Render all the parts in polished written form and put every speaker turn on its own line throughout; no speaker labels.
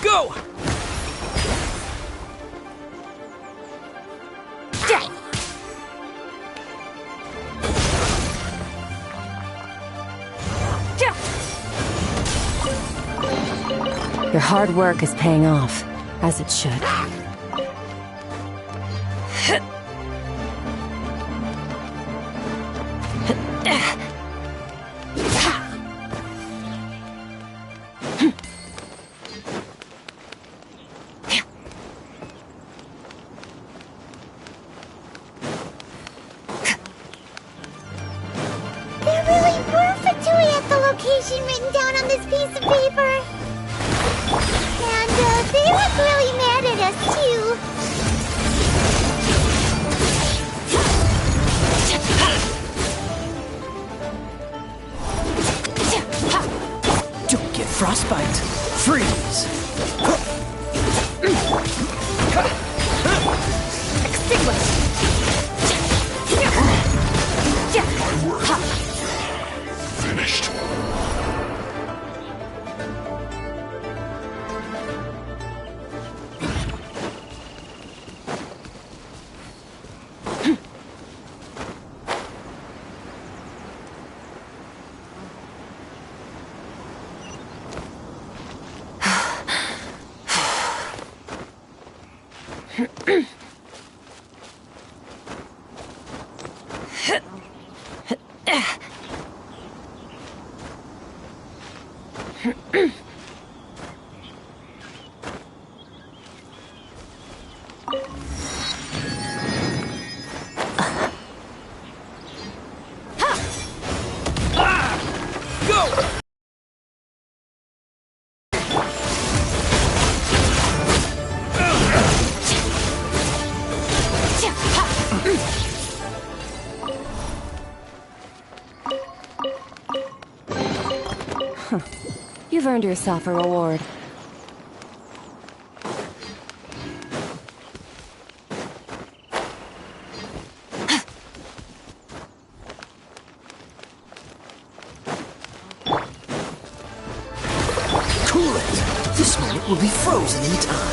Go!
Your hard work is paying off, as it should.
There really were Fatui at the location written down on this piece of paper. And they look really mad at us, too.
Don't get frostbite. Freeze!
My work. Finished.
You've earned yourself a reward.
Cool it! This moment will be frozen in time.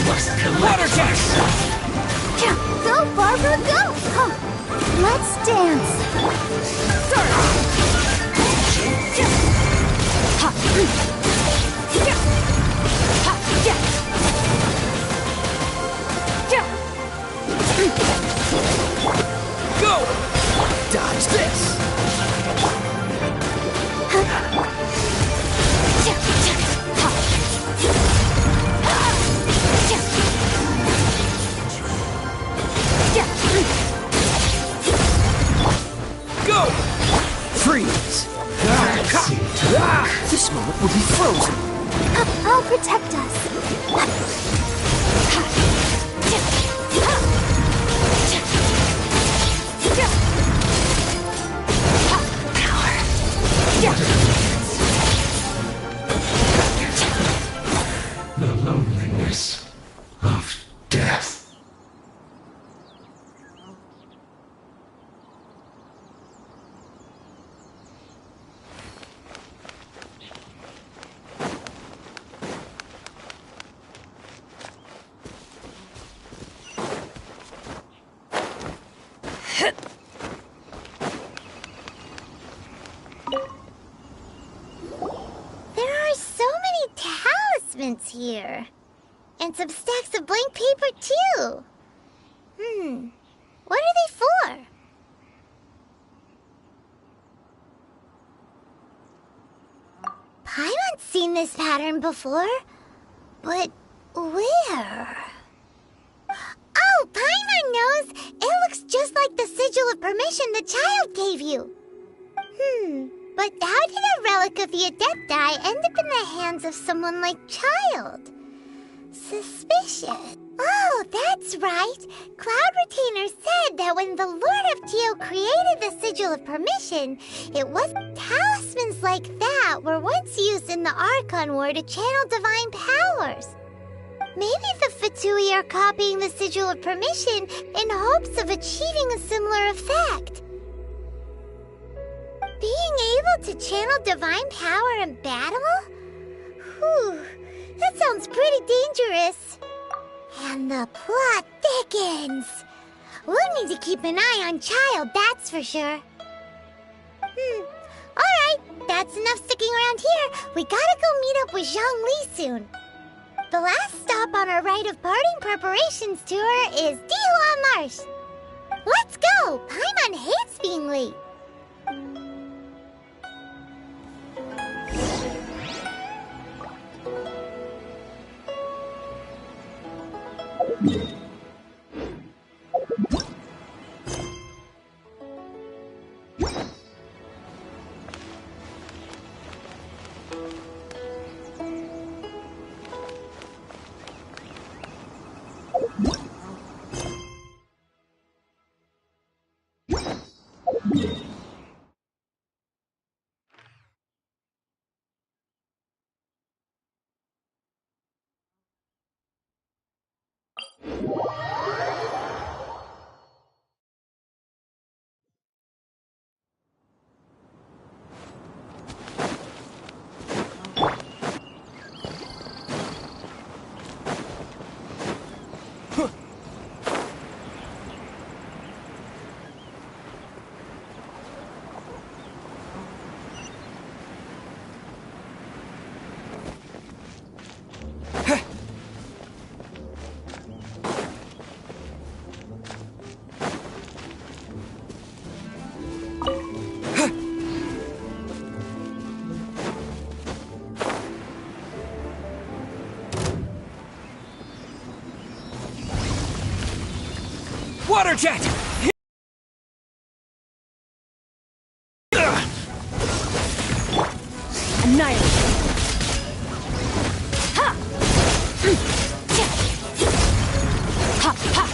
must collect. Water jet!
Go, Barbara, go! Huh. Let's dance.
Start! Ha! Ha! Yeah!
Go! Dodge this! Go! Freeze! This moment will be frozen.
I'll protect us.
The loneliness of death.
There are so many talismans here. And some stacks of blank paper, too. What are they for? Paimon's seen this pattern before. But where? Oh, Paimon knows! It looks just like the sigil of permission the child gave you. But how did a relic of the Adepti end up in the hands of someone like Child? Suspicious. Oh, that's right. Cloud Retainer said that when the Lord of Teo created the Sigil of Permission, it was talismans like that were once used in the Archon War to channel divine powers. Maybe the Fatui are copying the Sigil of Permission in hopes of achieving a similar effect. Being able to channel divine power in battle? Whew, that sounds pretty dangerous. And the plot thickens. We'll need to keep an eye on Child, that's for sure. Alright, that's enough sticking around here. We gotta go meet up with Zhang Li soon. The last stop on our rite of parting preparations tour is Dihua Marsh. Let's go! Paimon hates being late.
Water jet!
Annihilate! Ha! Ha! Ha!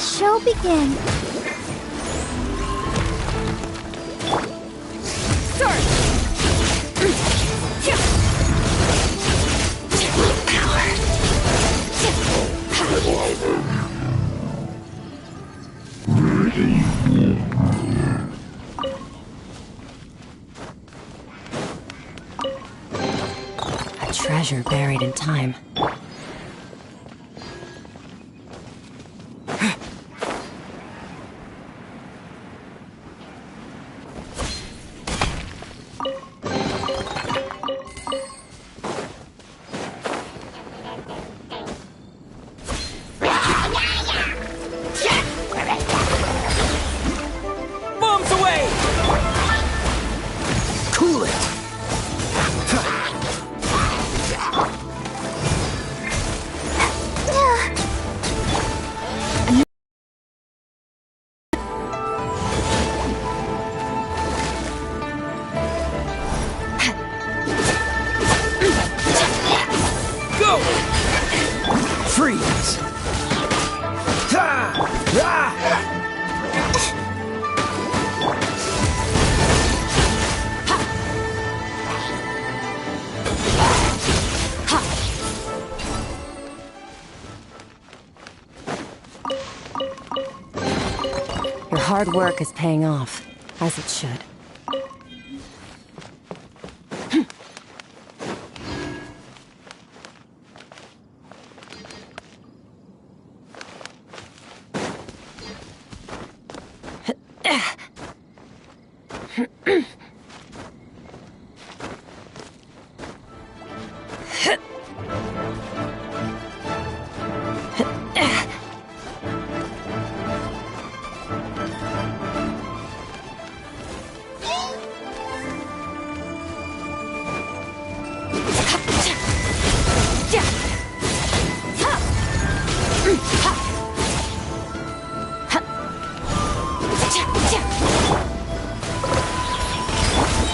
show begin.
Start! A treasure buried in time.
Bombs away! Cool it! Go! Freeze! Ha! Ah!
Your hard work is paying off, as it should.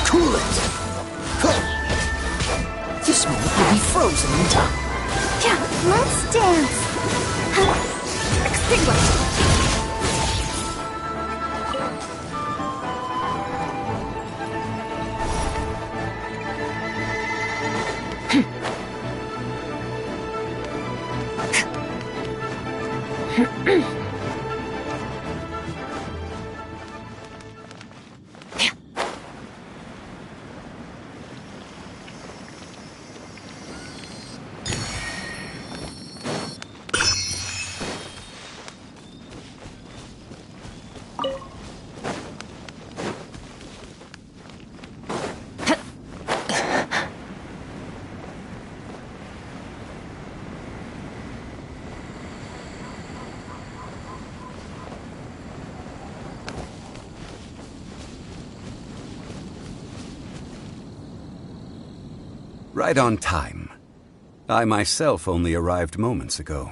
Cool it! This moment will be frozen in time.
Let's dance.
Extinguish!
Right on time. I myself only arrived moments ago.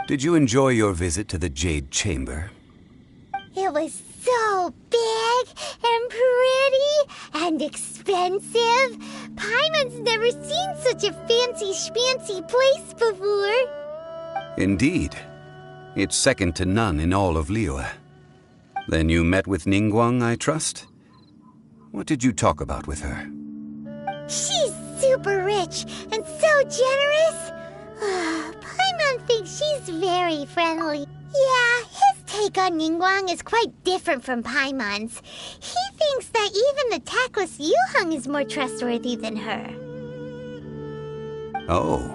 Did you enjoy your visit to the Jade Chamber?
It was so big and pretty and expensive. Paimon's never seen such a fancy schmancy place before.
Indeed. It's second to none in all of Liyue. Then you met with Ningguang, I trust? What did you talk about with her?
She's super rich and so generous. Paimon thinks she's very friendly. Yeah, his take on Ningguang is quite different from Paimon's. He thinks that even the tactless Yuheng is more trustworthy than her.
Oh,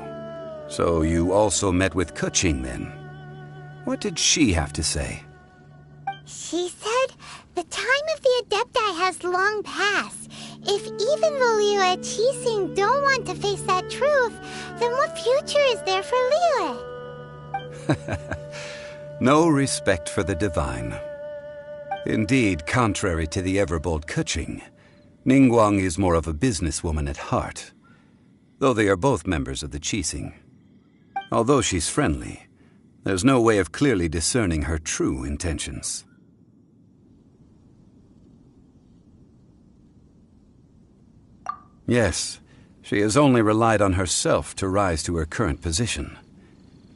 so you also met with Keqing then? What did she have to say?
She said the time of the Adepti has long passed. If even the Liyue Qixing don't want to face that truth, then what future is there for Liyue?
No respect for the divine. Indeed, contrary to the ever-bold Keqing, Ningguang is more of a businesswoman at heart, though they are both members of the Qixing. Although she's friendly, there's no way of clearly discerning her true intentions. Yes, she has only relied on herself to rise to her current position.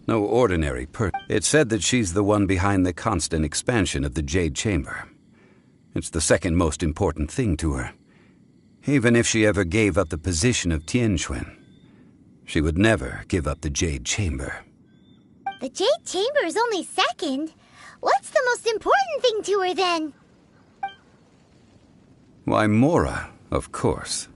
No ordinary person. It's said that she's the one behind the constant expansion of the Jade Chamber. It's the second most important thing to her. Even if she ever gave up the position of Tianquan, she would never give up the Jade Chamber.
The Jade Chamber is only second. What's the most important thing to her, then?
Why, Mora, of course.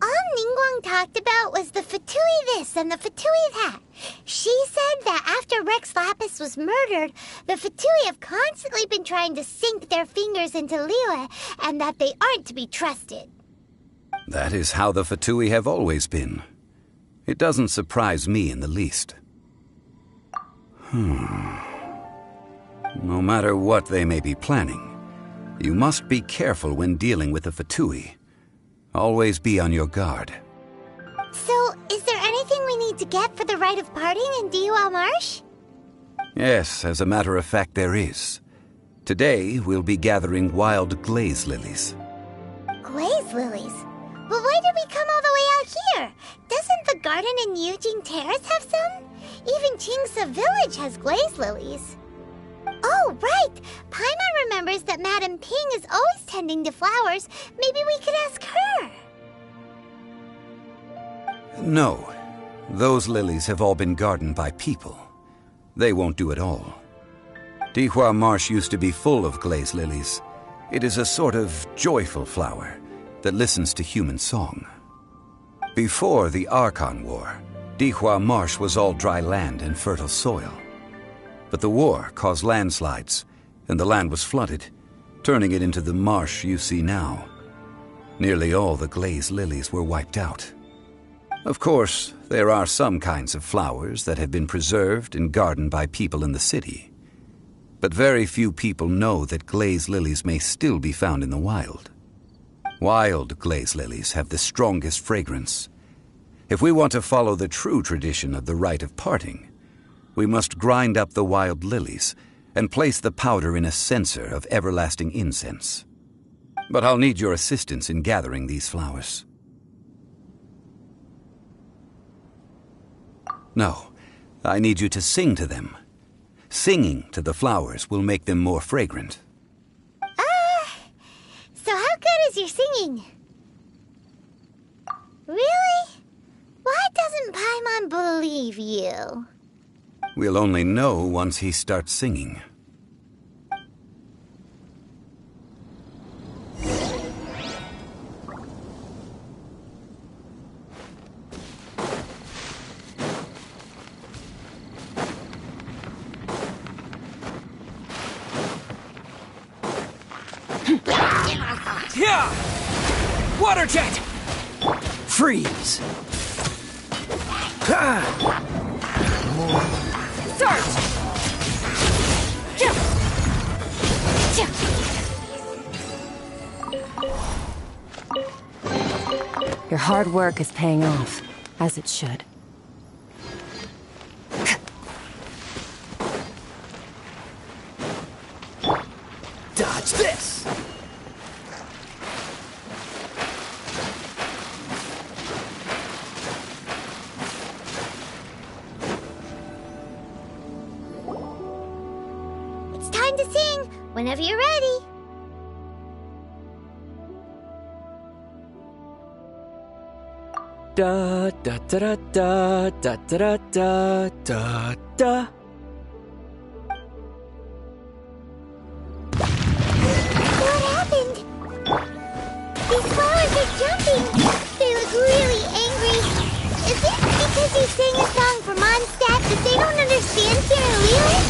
All Ningguang talked about was the Fatui this and the Fatui that. She said that after Rex Lapis was murdered, the Fatui have constantly been trying to sink their fingers into Liyue, and that they aren't to be trusted.
That is how the Fatui have always been. It doesn't surprise me in the least. No matter what they may be planning, you must be careful when dealing with the Fatui. Always be on your guard.
So, is there anything we need to get for the rite of parting in Dihua Marsh?
Yes, as a matter of fact, there is. Today, we'll be gathering wild glaze lilies.
Glaze lilies? But why did we come all the way out here? Doesn't the garden in Yujing Terrace have some? Even Qingse Village has glaze lilies. Oh, right! Paimon remembers that Madame Ping is always tending to flowers. Maybe we could ask her.
No. Those lilies have all been gardened by people. They won't do it all. Dihua Marsh used to be full of glaze lilies. It is a sort of joyful flower that listens to human song. Before the Archon War, Dihua Marsh was all dry land and fertile soil. But the war caused landslides, and the land was flooded, turning it into the marsh you see now. Nearly all the glaze lilies were wiped out. Of course, there are some kinds of flowers that have been preserved and gardened by people in the city. But very few people know that glaze lilies may still be found in the wild. Wild glaze lilies have the strongest fragrance. If we want to follow the true tradition of the rite of parting, we must grind up the wild lilies and place the powder in a censer of everlasting incense. But I'll need your assistance in gathering these flowers. No, I need you to sing to them. Singing to the flowers will make them more fragrant.
So how good is your singing? Really? Why doesn't Paimon believe you?
We'll only know once he starts singing.
Yeah! Water jet! Freeze!
Search! Your hard work is paying off, as it should.
Dodge this!
It's time to sing, whenever you're ready.
Da da da da da da da da da.
What happened? These flowers are jumping. They look really angry. Is it because you sang a song for Mondstadt that they don't understand here in Liyue?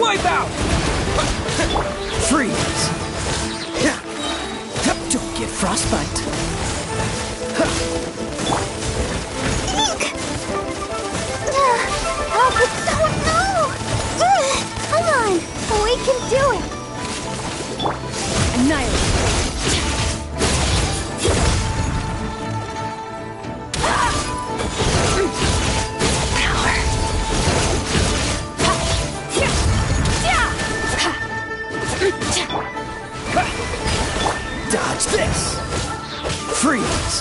Wipe out! Freeze! Don't get frostbite.
All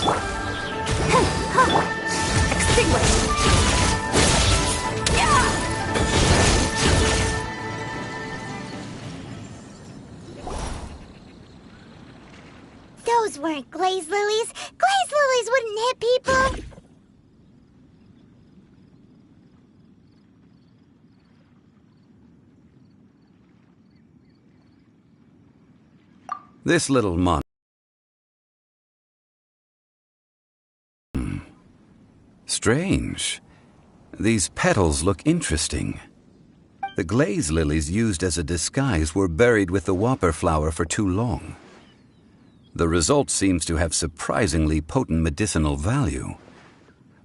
nuevos.
Extinguish!
Those weren't glaze lilies. Glaze lilies wouldn't hit people.
This little mon... Strange. These petals look interesting. The glaze lilies used as a disguise were buried with the whopper flower for too long. The result seems to have surprisingly potent medicinal value.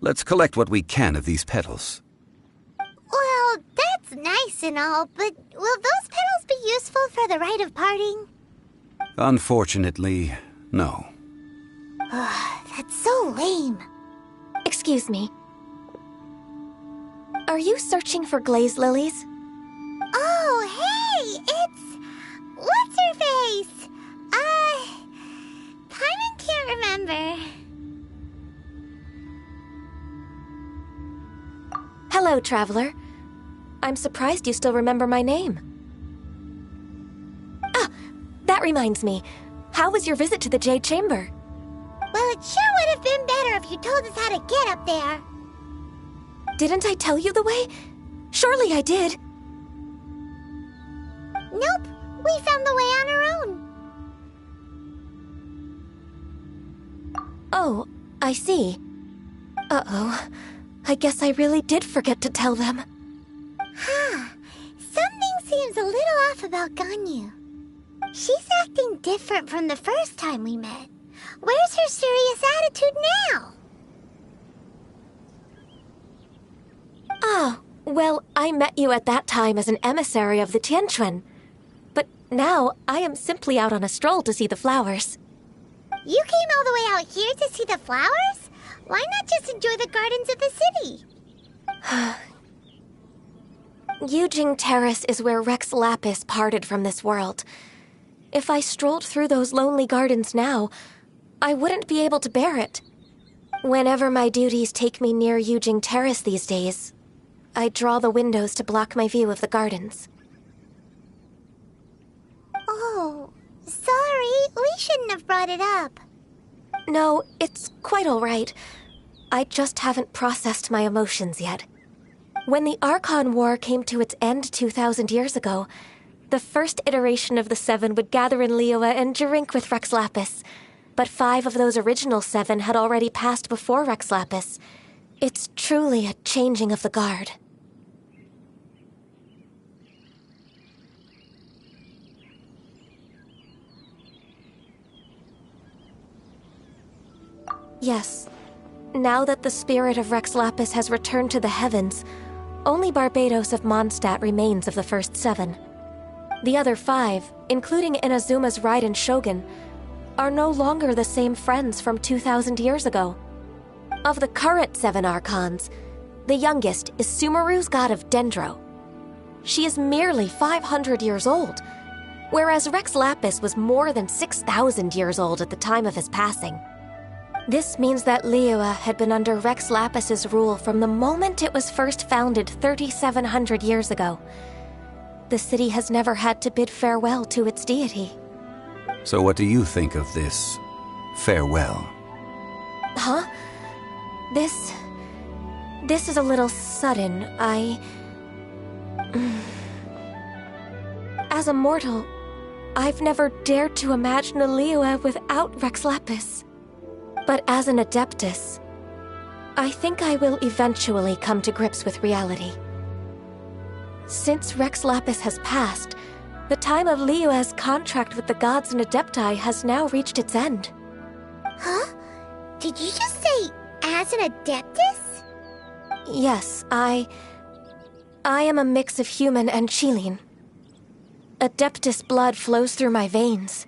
Let's collect what we can of these petals.
Well, that's nice and all, but will those petals be useful for the rite of parting?
Unfortunately, no.
That's so lame.
Excuse me. Are you searching for glaze lilies?
Oh, hey! It's... What's-her-face? Paimon can't remember.
Hello, traveler. I'm surprised you still remember my name. Ah, that reminds me. How was your visit to the Jade Chamber?
Well, it sure would have been better if you told us how to get up there.
Didn't I tell you the way? Surely I did.
Nope, we found the way on our own.
Oh, I see. Uh-oh. I guess I really did forget to tell them.
Huh. Something seems a little off about Ganyu. She's acting different from the first time we met. Where's her serious attitude now?
Ah, well, I met you at that time as an emissary of the Tianquan. But now, I am simply out on a stroll to see the flowers.
You came all the way out here to see the flowers? Why not just enjoy the gardens of the city?
Yujing Terrace is where Rex Lapis parted from this world. If I strolled through those lonely gardens now, I wouldn't be able to bear it. Whenever my duties take me near Yujing Terrace these days, I draw the windows to block my view of the gardens.
Oh, sorry, we shouldn't have brought it up.
No, it's quite all right. I just haven't processed my emotions yet. When the Archon War came to its end 2,000 years ago, the first iteration of the Seven would gather in Liyue and drink with Rex Lapis. But 5 of those original 7 had already passed before Rex Lapis. It's truly a changing of the guard. Yes. Now that the spirit of Rex Lapis has returned to the heavens, only Barbados of Mondstadt remains of the first 7. The other 5, including Inazuma's Raiden Shogun, are no longer the same friends from 2,000 years ago. Of the current 7 Archons, the youngest is Sumeru's god of Dendro. She is merely 500 years old, whereas Rex Lapis was more than 6,000 years old at the time of his passing. This means that Liyue had been under Rex Lapis's rule from the moment it was first founded 3,700 years ago. The city has never had to bid farewell to its deity.
So what do you think of this farewell?
Huh? This is a little sudden. As a mortal, I've never dared to imagine a Liyue without Rex Lapis. But as an Adeptus, I think I will eventually come to grips with reality. Since Rex Lapis has passed, the time of Liyue's contract with the gods and Adepti has now reached its end.
Huh? Did you just say, as an Adeptus?
Yes, I am a mix of human and Qilin. Adeptus blood flows through my veins.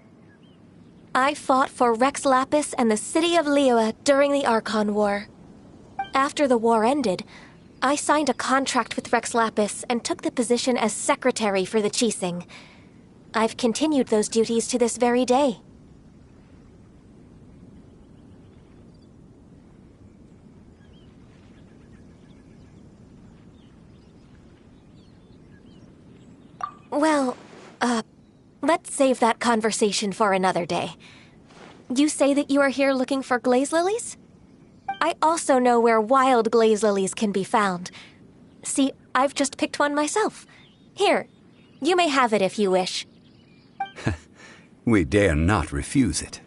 I fought for Rex Lapis and the city of Liyue during the Archon War. After the war ended, I signed a contract with Rex Lapis and took the position as secretary for the Qixing. I've continued those duties to this very day. Well, let's save that conversation for another day. You say that you are here looking for glaze lilies? I also know where wild glaze lilies can be found. See, I've just picked one myself. Here, you may have it if you wish.
We dare not refuse it.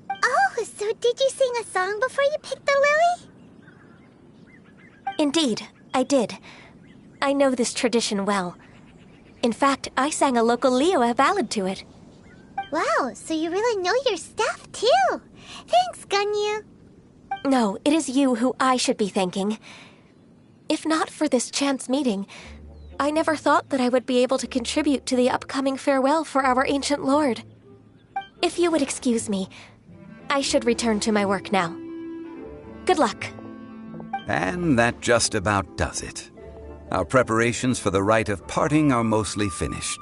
Oh, so did you sing a song before you picked the lily?
Indeed, I did. I know this tradition well. In fact, I sang a local Liyue ballad to it.
Wow, so you really know your stuff, too. Thanks, Ganyu.
No, it is you who I should be thanking. If not for this chance meeting, I never thought that I would be able to contribute to the upcoming farewell for our ancient lord. If you would excuse me, I should return to my work now. Good luck.
And that just about does it. Our preparations for the rite of parting are mostly finished.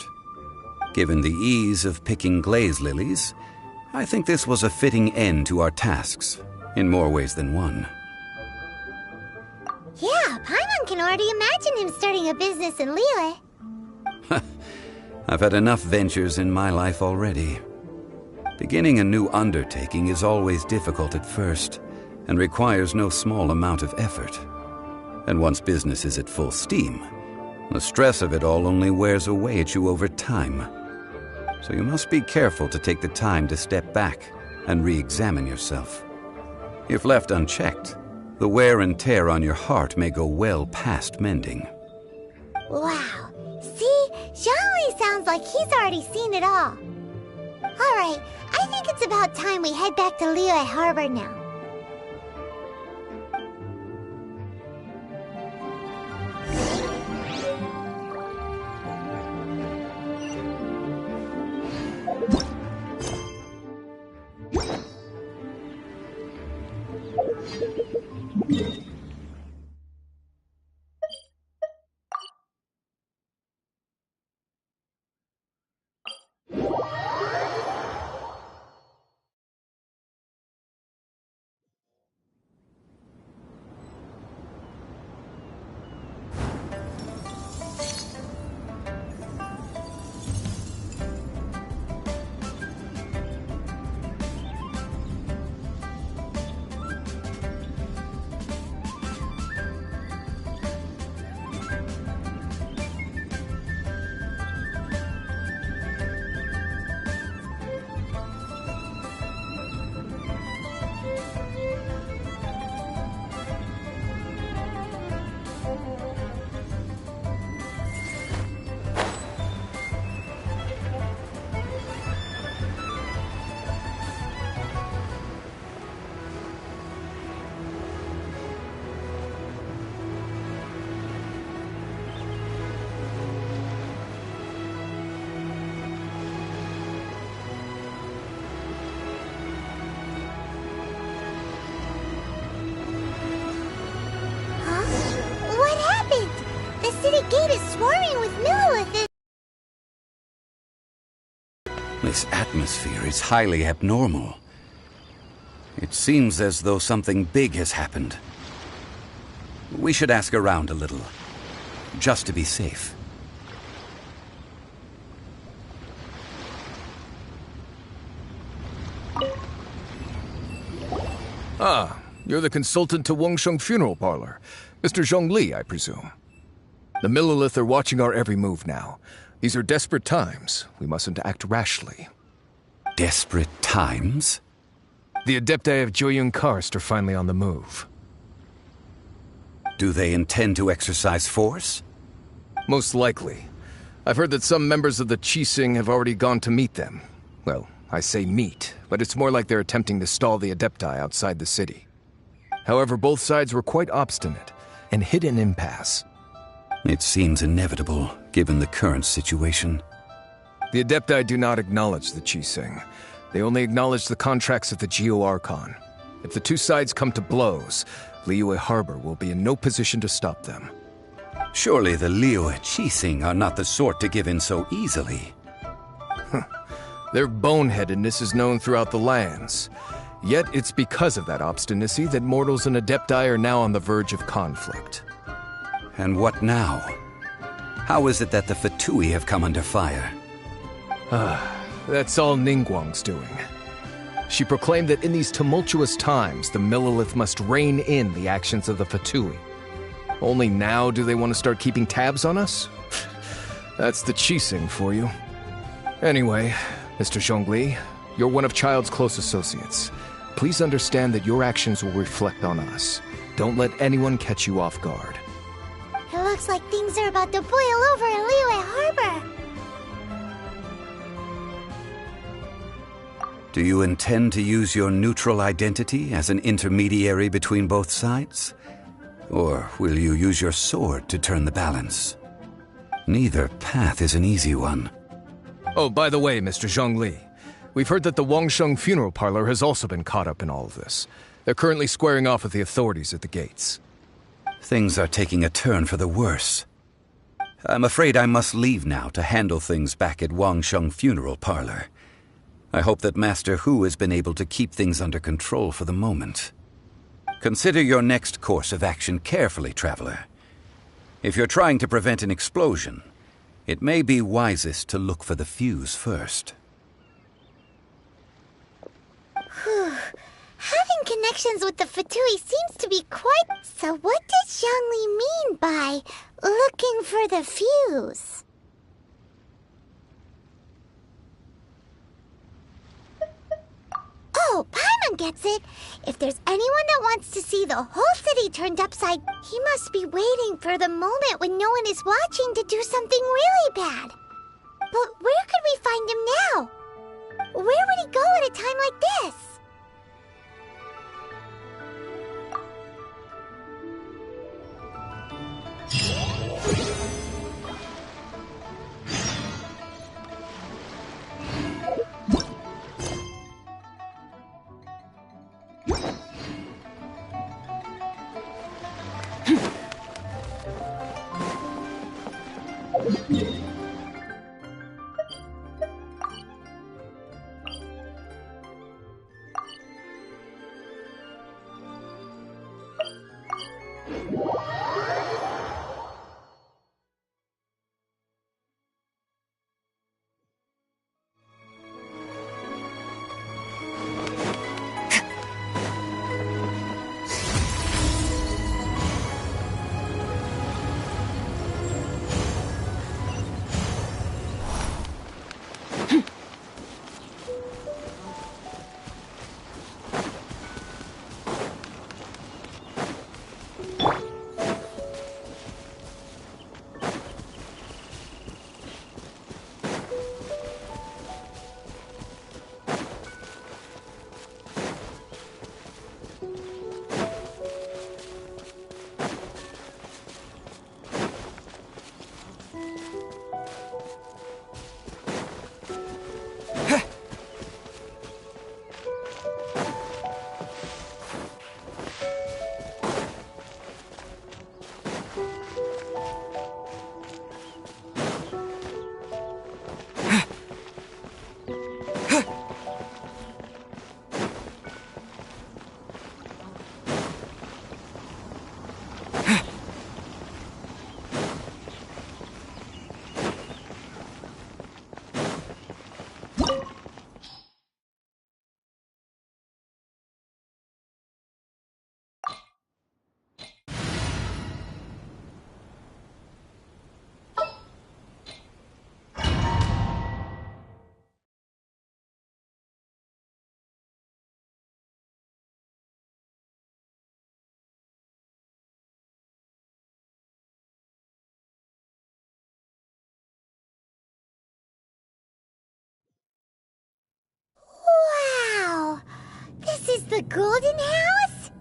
Given the ease of picking glaze lilies, I think this was a fitting end to our tasks, in more ways than one.
Yeah, Paimon can already imagine him starting a business in Liyue.
I've had enough ventures in my life already. Beginning a new undertaking is always difficult at first, and requires no small amount of effort. And once business is at full steam, the stress of it all only wears away at you over time. So you must be careful to take the time to step back and re-examine yourself. If left unchecked, the wear and tear on your heart may go well past mending.
Wow. See? Zhongli sounds like he's already seen it all. Alright, I think it's about time we head back to Liyue Harbor now. The gate is swarming with Millilith.
This atmosphere is highly abnormal. It seems as though something big has happened. We should ask around a little, just to be safe.
Ah, you're the consultant to Wengsheng Funeral Parlor. Mr. Zhongli, I presume. The Millilith are watching our every move now. These are desperate times. We mustn't act rashly.
Desperate times?
The Adepti of Joyun Karst are finally on the move.
Do they intend to exercise force?
Most likely. I've heard that some members of the Qixing have already gone to meet them. Well, I say meet, but it's more like they're attempting to stall the Adepti outside the city. However, both sides were quite obstinate and hit an impasse.
It seems inevitable, given the current situation.
The Adepti do not acknowledge the Qixing. They only acknowledge the contracts of the Geo-Archon. If the two sides come to blows, Liyue Harbor will be in no position to stop them.
Surely the Liyue Qixing are not the sort to give in so easily.
Their boneheadedness is known throughout the lands. Yet it's because of that obstinacy that mortals and Adepti are now on the verge of conflict.
And what now? How is it that the Fatui have come under fire?
That's all Ningguang's doing. She proclaimed that in these tumultuous times, the Millelith must rein in the actions of the Fatui. Only now do they want to start keeping tabs on us? That's the Qixing for you. Anyway, Mr. Zhongli, you're one of Child's close associates. Please understand that your actions will reflect on us. Don't let anyone catch you off guard.
It looks like things are about to boil over in Liyue Harbor.
Do you intend to use your neutral identity as an intermediary between both sides? Or will you use your sword to turn the balance? Neither path is an easy one.
Oh, by the way, Mr. Zhongli, we've heard that the Wangsheng funeral parlor has also been caught up in all of this. They're currently squaring off with the authorities at the gates.
Things are taking a turn for the worse. I'm afraid I must leave now to handle things back at Wangsheng funeral parlor. I hope that Master Hu has been able to keep things under control for the moment. Consider your next course of action carefully, Traveler. If you're trying to prevent an explosion, it may be wisest to look for the fuse first.
Having connections with the Fatui seems to be quite... So what does Zhongli mean by looking for the fuse? Oh, Paimon gets it. If there's anyone that wants to see the whole city turned upside, he must be waiting for the moment when no one is watching to do something really bad. But where could we find him now? Where would he go at a time like this? Wow! This is the Golden House?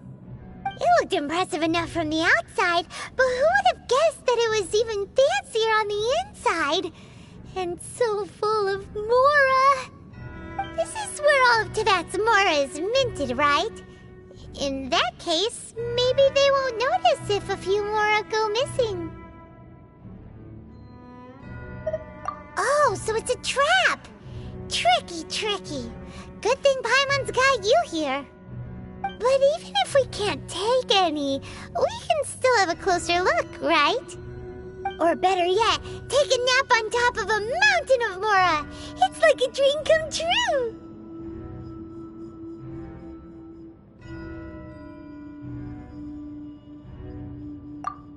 It looked impressive enough from the outside, but who would have guessed that it was even fancier on the inside? And so full of Mora. This is where all of Teyvat's Mora is minted, right? In that case, maybe they won't notice if a few Mora go missing. Oh, so it's a trap! Tricky, tricky. Good thing Paimon's got you here. But even if we can't take any, we can still have a closer look, right? Or better yet, take a nap on top of a mountain of Mora. It's like a dream come true.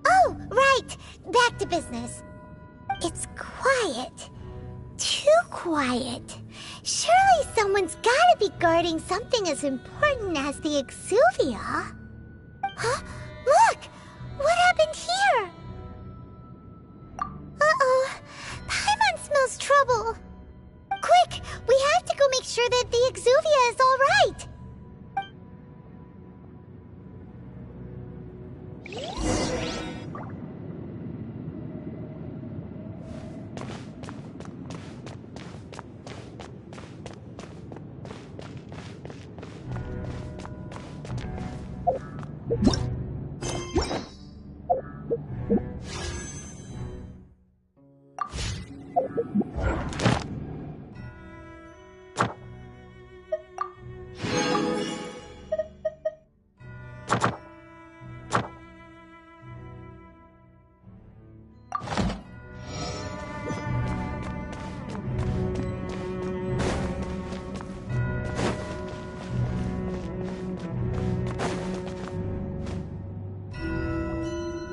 Oh, right. Back to business. It's quiet. Too quiet. Surely someone's gotta be guarding something as important as the Exuvia. Huh? Look! What happened here? Uh-oh. Paimon smells trouble. Quick! We have to go make sure that the Exuvia is all right.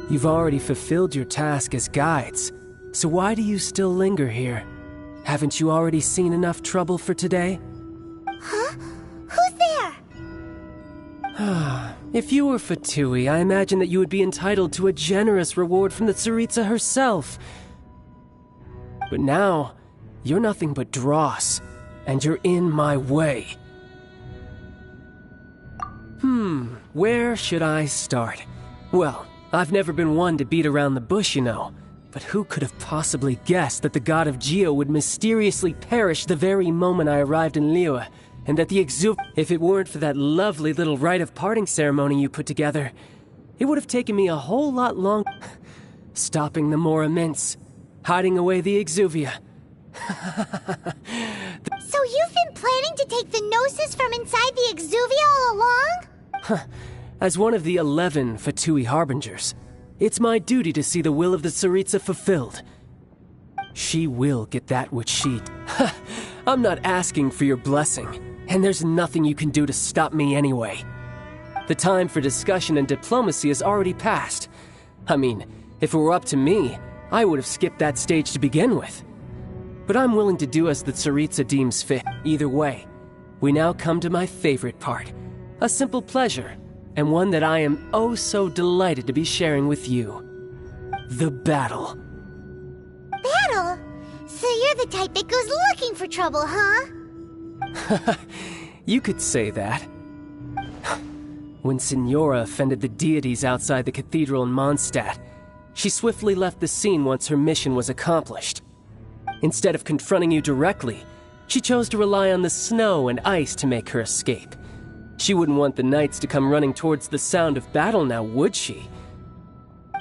You've already fulfilled your task as guides, so why do you still linger here? Haven't you already seen enough trouble for today?
Huh? Who's there?
If you were Fatui, I imagine that you would be entitled to a generous reward from the Tsaritsa herself. But now, you're nothing but dross, and you're in my way. Where should I start? Well, I've never been one to beat around the bush, you know. But who could have possibly guessed that the god of Geo would mysteriously perish the very moment I arrived in Liyue, and that the if it weren't for that lovely little rite of parting ceremony you put together, it would have taken me a whole lot longer. Stopping the Mora mints, hiding away the Exuvia.
So you've been planning to take the Gnosis from inside the Exuvia all along?
As one of the 11 Fatui Harbingers, it's my duty to see the will of the Tsaritsa fulfilled. She will get that which she... I'm not asking for your blessing, and there's nothing you can do to stop me anyway. The time for discussion and diplomacy has already passed. I mean, if it were up to me, I would have skipped that stage to begin with. But I'm willing to do as the Tsaritsa deems fit. Either way, we now come to my favorite part. A simple pleasure, and one that I am oh so delighted to be sharing with you. The battle.
Battle? So you're the type that goes looking for trouble, huh?
You could say that. When Signora offended the deities outside the cathedral in Mondstadt, she swiftly left the scene once her mission was accomplished. Instead of confronting you directly, she chose to rely on the snow and ice to make her escape. She wouldn't want the knights to come running towards the sound of battle now, would she?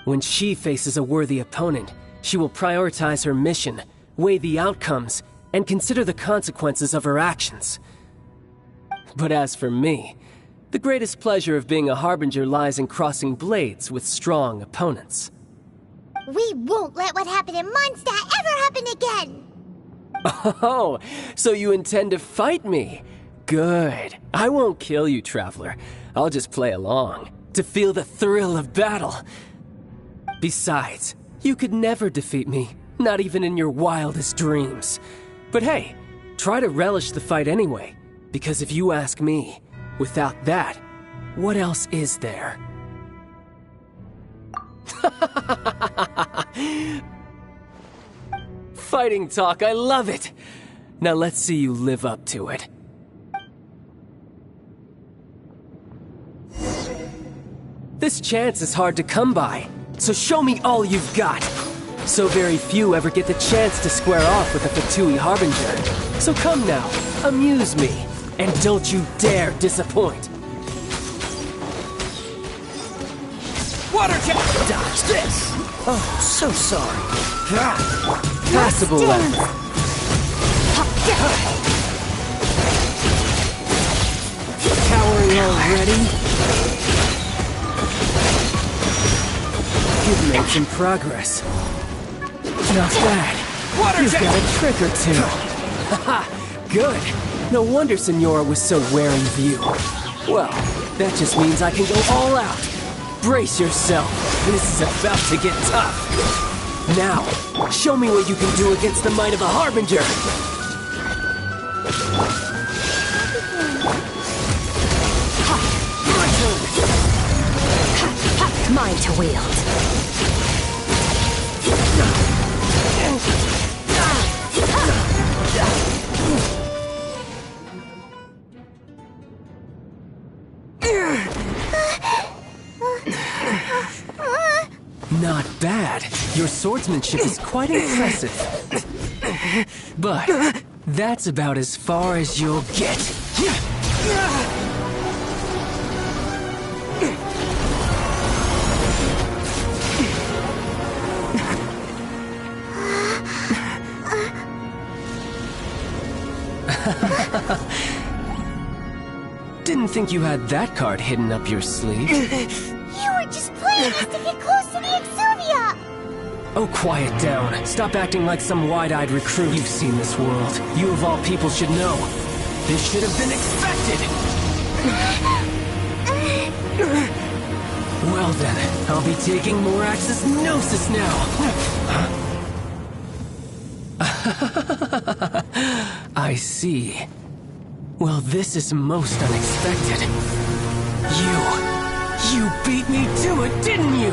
When she faces a worthy opponent, she will prioritize her mission, weigh the outcomes, and consider the consequences of her actions. But as for me, the greatest pleasure of being a Harbinger lies in crossing blades with strong opponents.
We won't let what happened in Mondstadt ever happen again!
Oh, so you intend to fight me? Good. I won't kill you, Traveler. I'll just play along, to feel the thrill of battle. Besides, you could never defeat me, not even in your wildest dreams. But hey, try to relish the fight anyway, because if you ask me, without that, what else is there? Fighting talk, I love it! Now let's see you live up to it. This chance is hard to come by, so show me all you've got. So very few ever get the chance to square off with a Fatui Harbinger. So come now, amuse me, and don't you dare disappoint.
Water jet! Dodge this! Oh, so sorry.
Passable effort. Cowering already? You've made some progress. Not bad.
Water
You've
jet!
got a trick or two. Haha, good. No wonder Senora was so wary of you. Well, that just means I can go all out. Brace yourself. This is about to get tough. Now, show me what you can do against the might of the Harbinger.
Mine to wield.
Not bad. Your swordsmanship is quite impressive. But that's about as far as you'll get. Didn't think you had that card hidden up your sleeve.
You were just playing us to get close to the Exuvia!
Oh, quiet down. Stop acting like some wide-eyed recruit. You've seen this world. You of all people should know. This should have been expected! Well then, I'll be taking more Axis Gnosis now! I see. Well, this is most unexpected. You beat me to it, didn't you?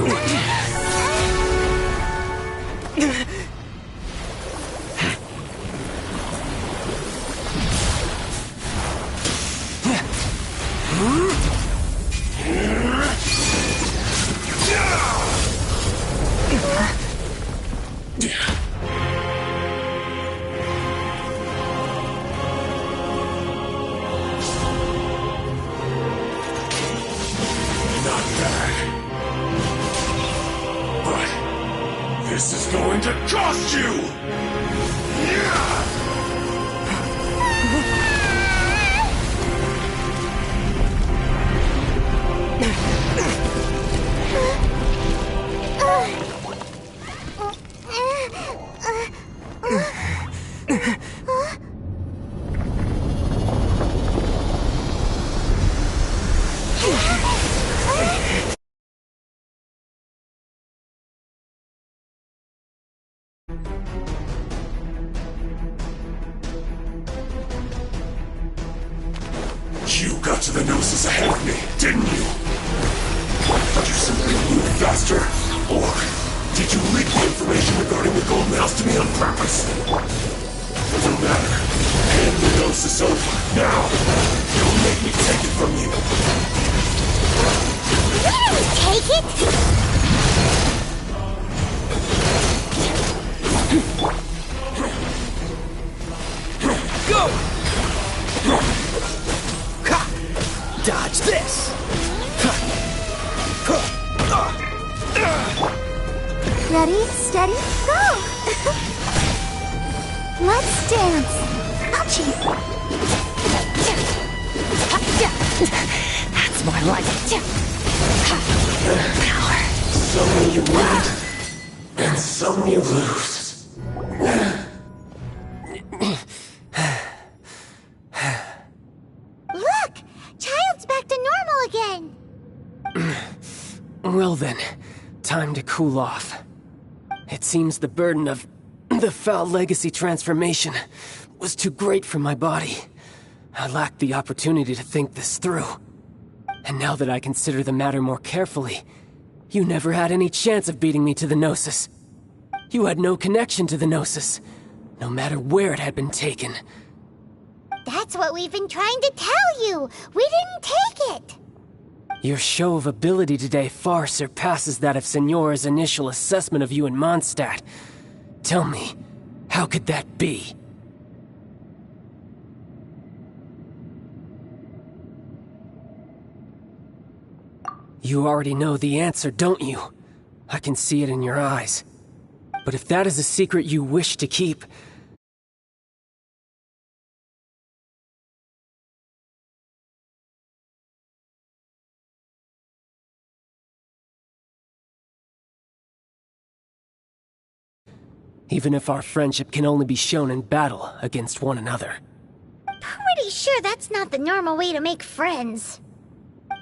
This is going to cost you! You got to the Gnosis ahead of me, didn't you? Did you simply move faster? Or did you leak the information regarding the gold mouse to me on purpose? Doesn't matter. Hand the Gnosis over, now! Don't make me take it from you!
We didn't take it!
Go! Dodge this!
Ready, steady, go! Let's dance! Ouchie!
That's more like it. Power.
Some you win, and some you lose.
Look! Child's back to normal again!
Well then, time to cool off. It seems the burden of the foul legacy transformation was too great for my body. I lacked the opportunity to think this through. And now that I consider the matter more carefully, you never had any chance of beating me to the Gnosis. You had no connection to the Gnosis, no matter where it had been taken.
That's what we've been trying to tell you! We didn't take it!
Your show of ability today far surpasses that of Senora's initial assessment of you in Mondstadt. Tell me, how could that be? You already know the answer, don't you? I can see it in your eyes. But if that is a secret you wish to keep, even if our friendship can only be shown in battle against one another.
Pretty sure that's not the normal way to make friends.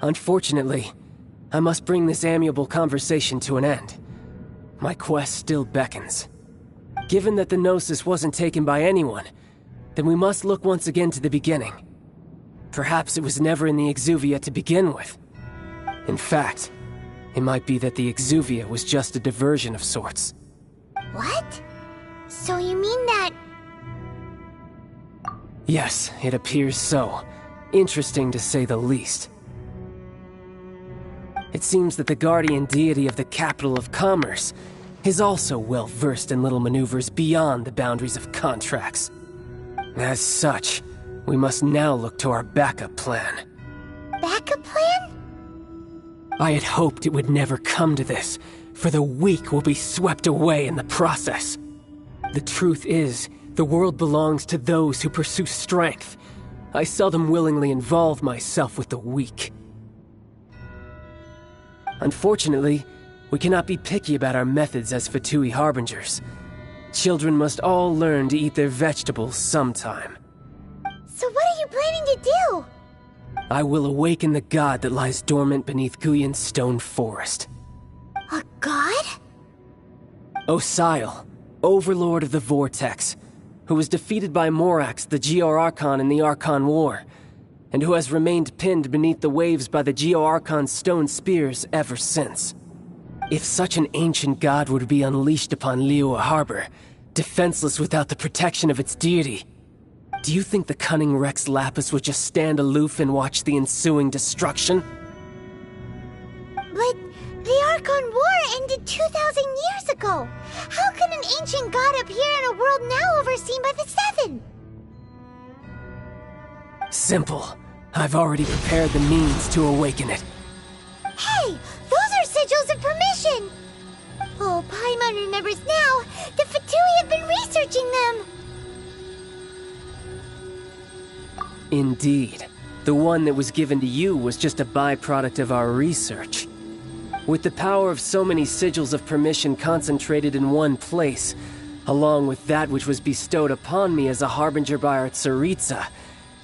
Unfortunately, I must bring this amiable conversation to an end. My quest still beckons. Given that the Gnosis wasn't taken by anyone, then we must look once again to the beginning. Perhaps it was never in the Exuvia to begin with. In fact, it might be that the Exuvia was just a diversion of sorts.
What? So you mean that...
Yes, it appears so. Interesting to say the least. It seems that the guardian deity of the capital of commerce is also well versed in little maneuvers beyond the boundaries of contracts. As such, we must now look to our backup plan.
Backup plan?
I had hoped it would never come to this, for the weak will be swept away in the process. The truth is, the world belongs to those who pursue strength. I seldom willingly involve myself with the weak. Unfortunately, we cannot be picky about our methods as Fatui Harbingers. Children must all learn to eat their vegetables sometime.
So what are you planning to do?
I will awaken the god that lies dormant beneath Guyon's stone forest.
A god?
Osial, overlord of the Vortex, who was defeated by Morax, the Geo-Archon in the Archon War, and who has remained pinned beneath the waves by the Geo-Archon's stone spears ever since. If such an ancient god were to be unleashed upon Liyue Harbor, defenseless without the protection of its deity, do you think the cunning Rex Lapis would just stand aloof and watch the ensuing destruction?
But the Archon War ended 2,000 years ago. How can an ancient god appear in a world now overseen by the Seven?
Simple. I've already prepared the means to awaken it.
Hey, those are sigils of permission! Oh, Paimon remembers now. The Fatui have been researching them.
Indeed. The one that was given to you was just a byproduct of our research. With the power of so many sigils of permission concentrated in one place, along with that which was bestowed upon me as a harbinger by our Tsaritsa,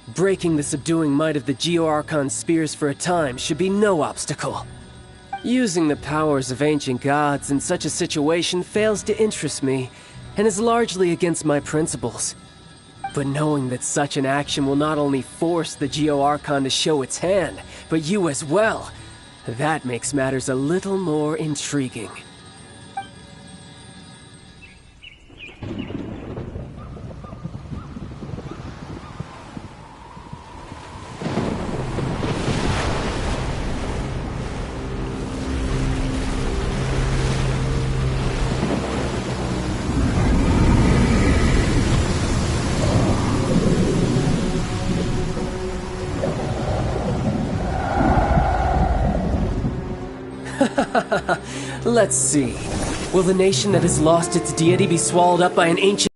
breaking the subduing might of the Geo-Archon spears for a time should be no obstacle. Using the powers of ancient gods in such a situation fails to interest me, and is largely against my principles. But knowing that such an action will not only force the Geo-Archon to show its hand, but you as well, that makes matters a little more intriguing. Let's see. Will the nation that has lost its deity be swallowed up by an ancient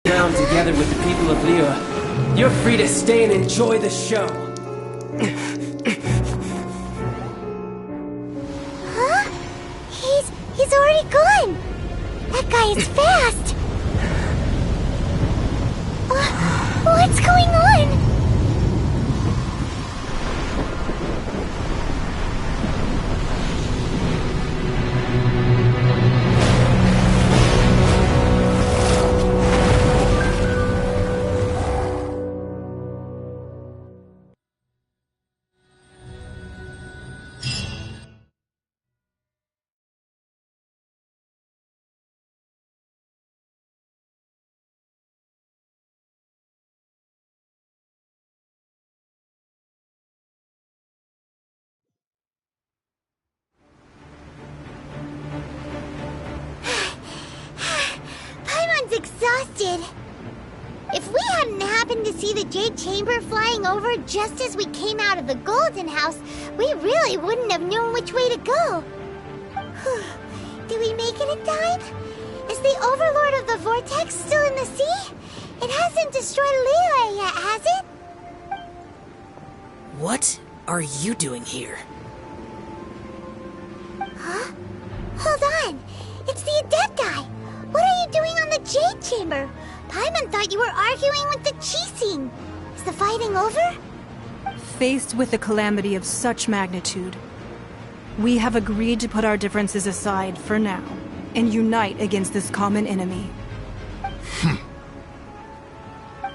ground together with the people of Liyue? You're free to stay and enjoy the show.
Huh? He's already gone. That guy is fast. What's going on? Exhausted. If we hadn't happened to see the Jade Chamber flying over just as we came out of the Golden House, we really wouldn't have known which way to go. Did we make it in time? Is the Overlord of the Vortex still in the sea? It hasn't destroyed Liyue yet, has it?
What are you doing here?
Huh? Hold on. It's the Jade Chamber. Paimon thought you were arguing with the Qixing. Is the fighting over?
Faced with a calamity of such magnitude, we have agreed to put our differences aside for now and unite against this common enemy.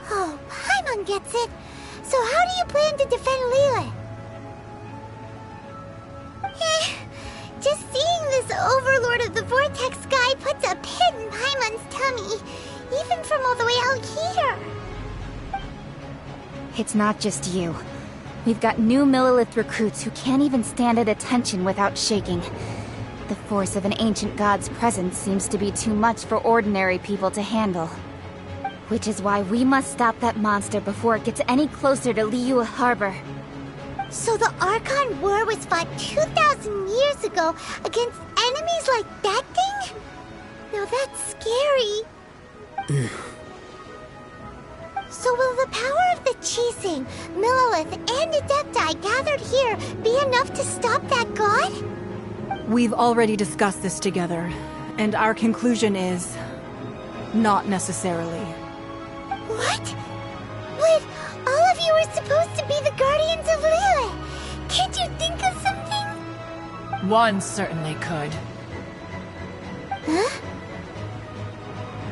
Oh, Paimon gets it. So how do you plan to defend Lilith? Just seeing this Overlord of the Vortex guy puts a pit in Paimon's tummy, even from all the way out here.
It's not just you. We've got new Millilith recruits who can't even stand at attention without shaking. The force of an ancient god's presence seems to be too much for ordinary people to handle. Which is why we must stop that monster before it gets any closer to Liyue Harbor.
So the Archon War was fought 2,000 years ago against enemies like that thing? Now that's scary. So will the power of the Qixing, Millilith, and Adepti gathered here be enough to stop that god?
We've already discussed this together, and our conclusion is... not necessarily.
What? But all of you were supposed to be the guardians of Lilith. Can't you think of something?
One certainly could.
Huh?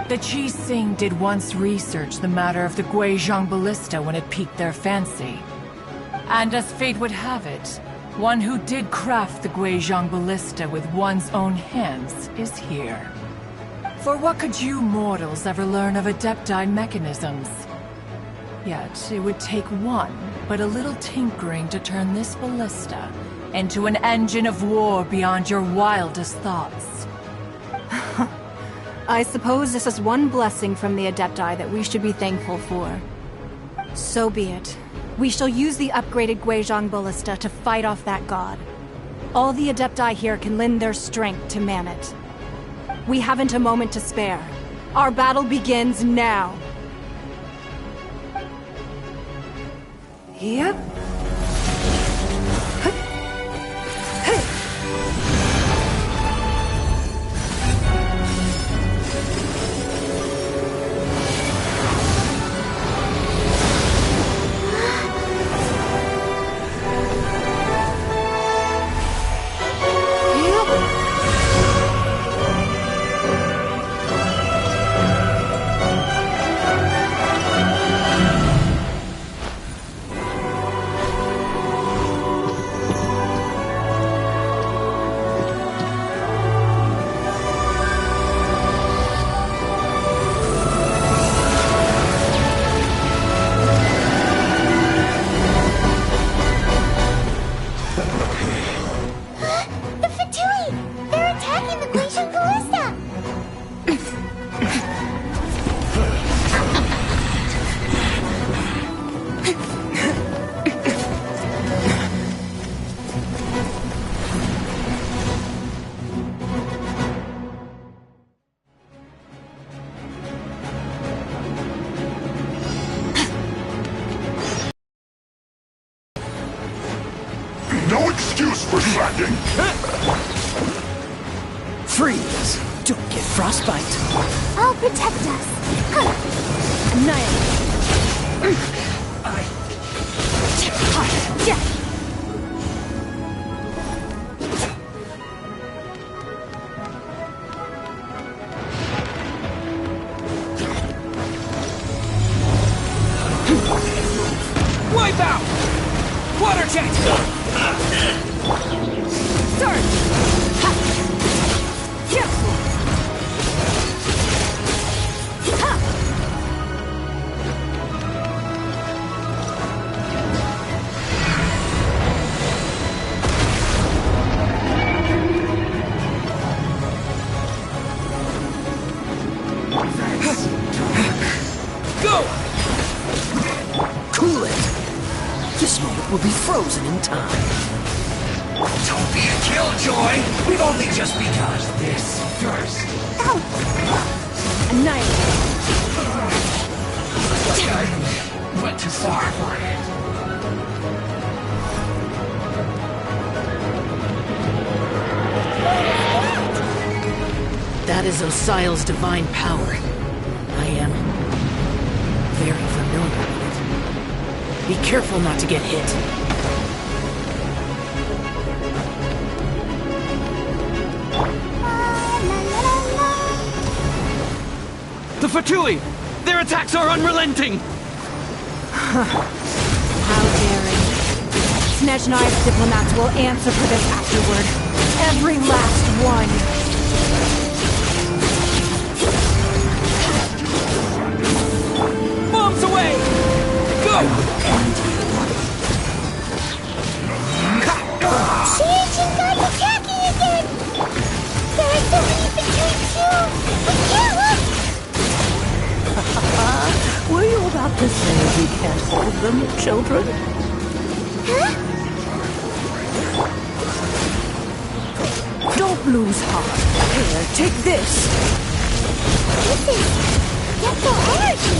The Qixing did once research the matter of the Guizhong Ballista when it piqued their fancy. And as fate would have it, one who did craft the Guizhong Ballista with one's own hands is here. For what could you mortals ever learn of Adepti mechanisms? Yet, it would take one, but a little tinkering to turn this ballista into an engine of war beyond your wildest thoughts.
I suppose this is one blessing from the Adepti that we should be thankful for. So be it. We shall use the upgraded Guizhong Ballista to fight off that god. All the Adepti here can lend their strength to man it. We haven't a moment to spare. Our battle begins now. Yep.
No excuse for slacking!
Freeze! Don't get frostbite.
I'll protect us.
Wipe out! Water jet! Start! Go! Cool it! This moment will be frozen in time.
Don't be a killjoy! We've only just begun this first.
Annihilate!
Like I went too far for it.
That is Osial's divine power. Be careful not to get hit.
The Fatui! Their attacks are unrelenting!
How daring. Snezhnai's diplomats will answer for this afterward. Every last one.
Bombs away! Go!
The ancient god's attacking again! There are so many between too! We can't look!
Were you about to say we can't hold them, children?
Huh?
Don't lose heart. Here, take this.
This is Yepto energy!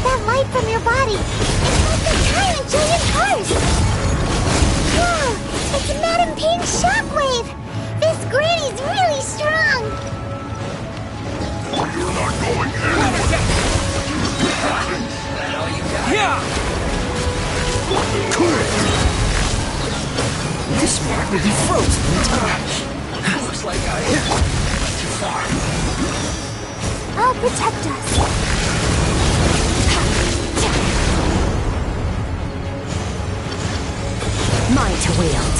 That light from your body! It's like the tyrant giant cars! Wow! It's Madame Ping's shockwave! This granny's really strong!
You're not going anywhere!
Yeah!
This part will be frozen in time.
Looks like I went too far.
I'll protect us!
Mine to wield.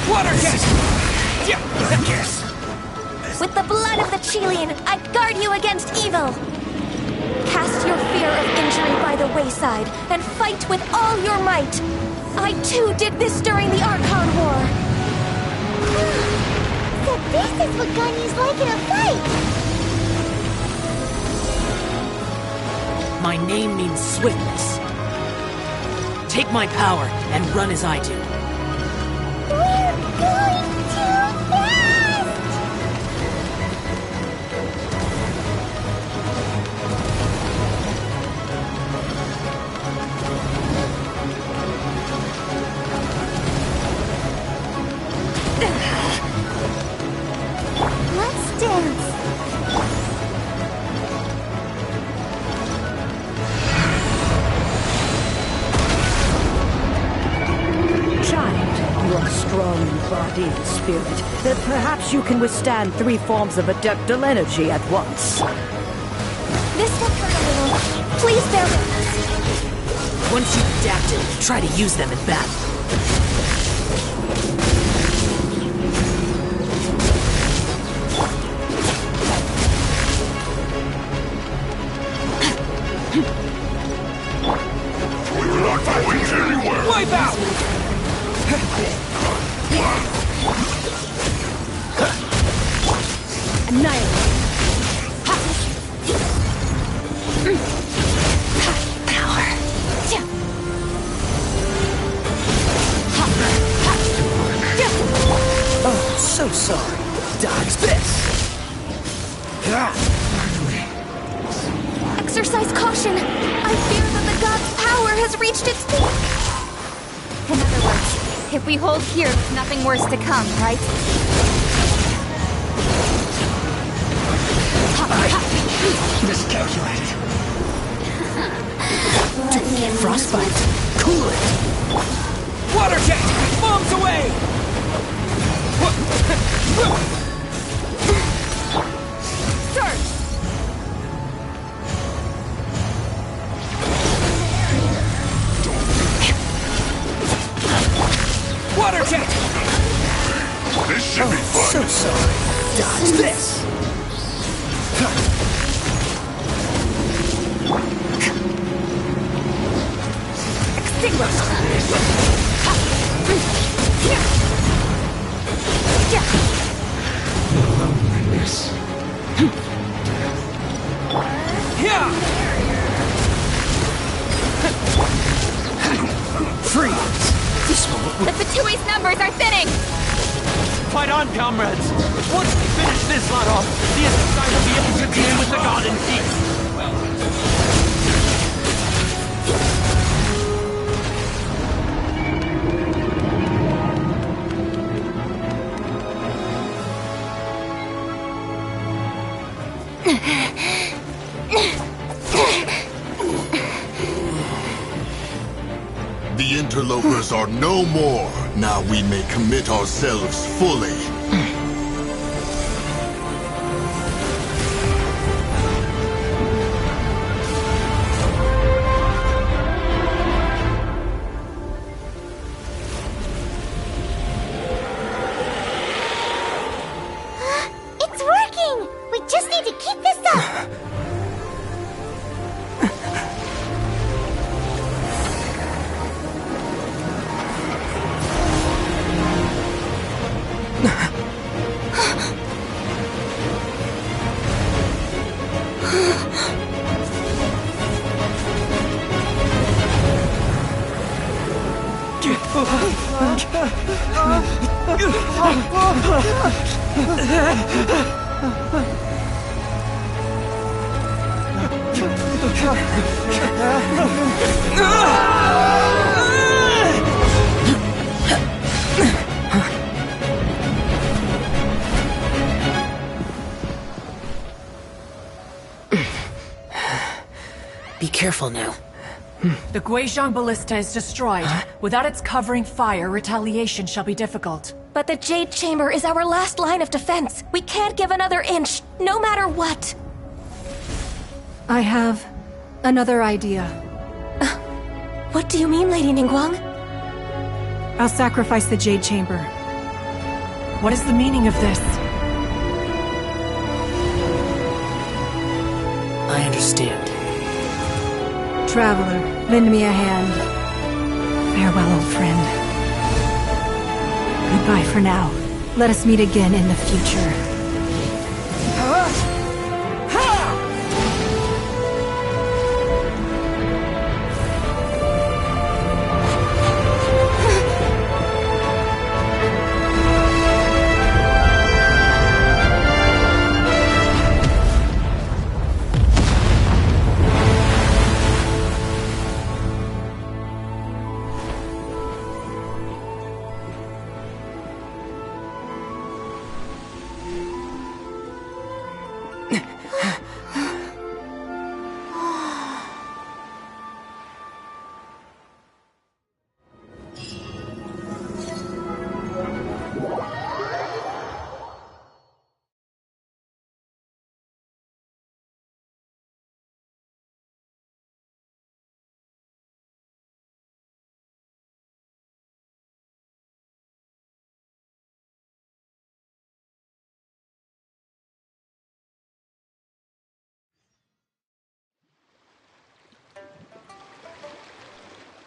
Water jet!
Yes.
With the blood of the Chilean, I guard you against evil! Cast your fear of injury by the wayside, and fight with all your might! I too did this during the Archon War!
So this is what Ganyu's like in a fight!
My name means swiftness. Take my power and run as I do.
We're going too fast! Let's dance!
Child, you are strong in body and spirit. That perhaps you can withstand 3 forms of adeptal energy at once.
This will hurt a little. Please bear with us.
Once you've adapted, try to use them in battle.
We're not going anywhere!
Wipe out!
Annihilate.
Power.
Oh, so sorry. Dodge this.
Exercise caution. I fear that the god's power has reached its peak.
In other words, if we hold here, there's nothing worse to come, right?
Miscalculated.
Don't get frostbite. Cool it.
Water jet! Bombs away!
Surge!
Water jet!
This should be fun!
So sorry. Dodge this. Freeze! This moment
The Fatui's numbers are thinning!
Fight on, comrades! Once we finish this lot off, the Ascenso will be able to deal with the god in peace!
interlopers are no more. Now we may commit ourselves fully.
It's working! We just need to keep this up!
Be careful now.
The Guizhong Ballista is destroyed. Without its covering fire, retaliation shall be difficult.
But the Jade Chamber is our last line of defense. We can't give another inch, no matter what.
I have another idea.
What do you mean, Lady Ningguang?
I'll sacrifice the Jade Chamber.
What is the meaning of this?
I understand.
Traveler, lend me a hand. Farewell, old friend. Goodbye for now. Let us meet again in the future.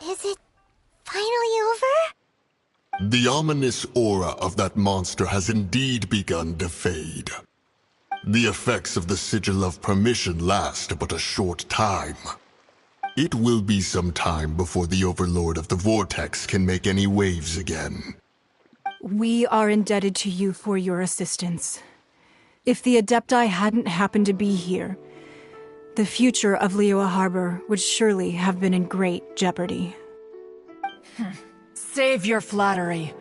Is it finally over?
The ominous aura of that monster has indeed begun to fade. The effects of the Sigil of Permission last but a short time. It will be some time before the Overlord of the Vortex can make any waves again.
We are indebted to you for your assistance. If the Adepti hadn't happened to be here, the future of Liyue Harbor would surely have been in great jeopardy.
Save your flattery.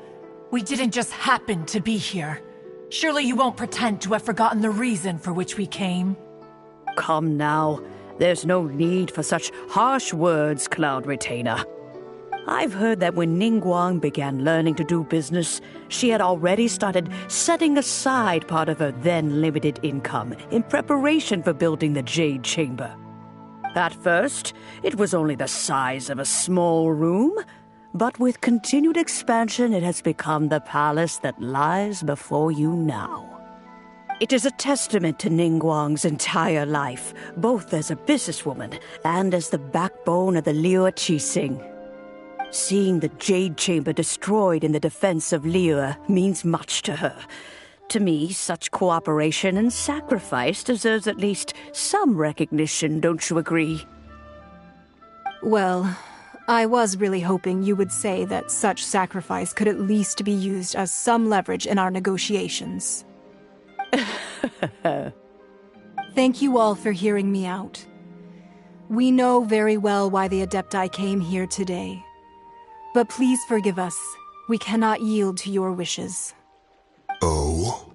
We didn't just happen to be here. Surely you won't pretend to have forgotten the reason for which we came.
Come now. There's no need for such harsh words, Cloud Retainer. I've heard that when Ningguang began learning to do business, she had already started setting aside part of her then limited income in preparation for building the Jade Chamber. At first, it was only the size of a small room, but with continued expansion it has become the palace that lies before you now. It is a testament to Ningguang's entire life, both as a businesswoman and as the backbone of the Liyue Qixing. Seeing the Jade Chamber destroyed in the defense of Liyue means much to her. To me, such cooperation and sacrifice deserves at least some recognition, don't you agree?
Well, I was really hoping you would say that such sacrifice could at least be used as some leverage in our negotiations. Thank you all for hearing me out. We know very well why the Adepti came here today. But please forgive us. We cannot yield to your wishes.
Oh?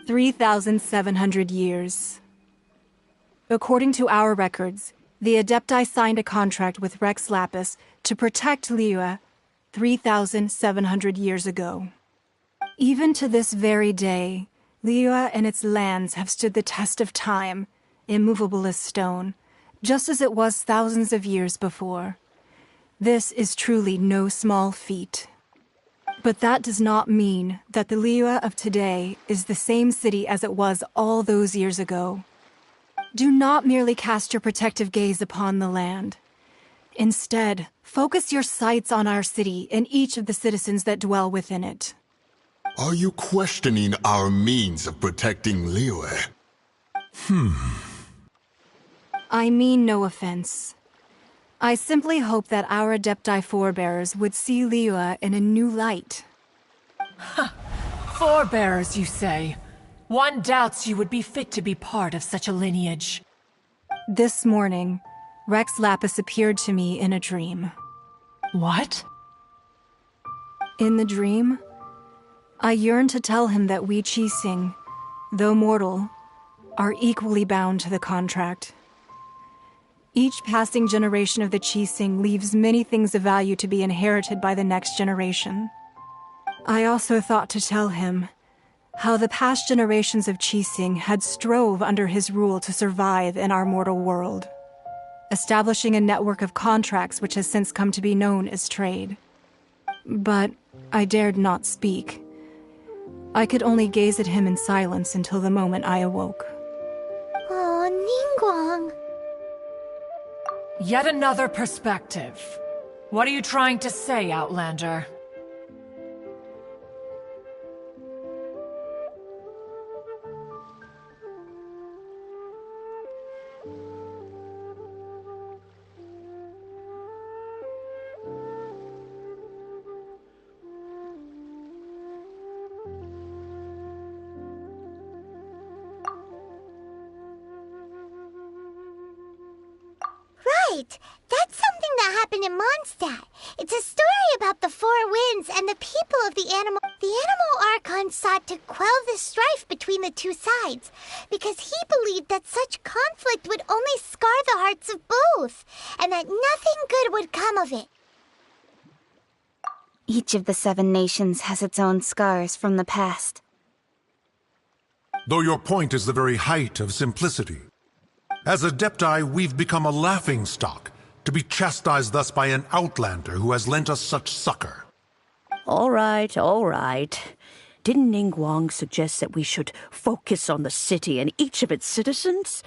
3,700 years. According to our records, The Adepti signed a contract with Rex Lapis to protect Liyue 3,700 years ago. Even to this very day, Liyue and its lands have stood the test of time, immovable as stone, just as it was thousands of years before. This is truly no small feat. But that does not mean that the Liyue of today is the same city as it was all those years ago. Do not merely cast your protective gaze upon the land. Instead, focus your sights on our city and each of the citizens that dwell within it.
Are you questioning our means of protecting Liyue?
I mean no offense. I simply hope that our Adepti forebears would see Liyue in a new light.
Forebearers, you say? One doubts you would be fit to be part of such a lineage.
This morning, Rex Lapis appeared to me in a dream.
What?
In the dream, I yearned to tell him that we Qixing, though mortal, are equally bound to the contract. Each passing generation of the Qixing leaves many things of value to be inherited by the next generation. I also thought to tell him how the past generations of Qixing had strove under his rule to survive in our mortal world, establishing a network of contracts which has since come to be known as trade. But I dared not speak. I could only gaze at him in silence until the moment I awoke.
Oh, Ningguang.
Yet another perspective. What are you trying to say, Outlander?
Right! That's something that happened in Mondstadt. It's a story about the Four Winds and the people of the animal. The animal Archon sought to quell the strife between the two sides, because he believed that such conflict would only scar the hearts of both, and that nothing good would come of it.
Each of the 7 nations has its own scars from the past.
Though your point is the very height of simplicity. As Adepti, we've become a laughingstock, to be chastised thus by an outlander who has lent us such succor.
All right, all right. Didn't Ningguang suggest that we should focus on the city and each of its citizens?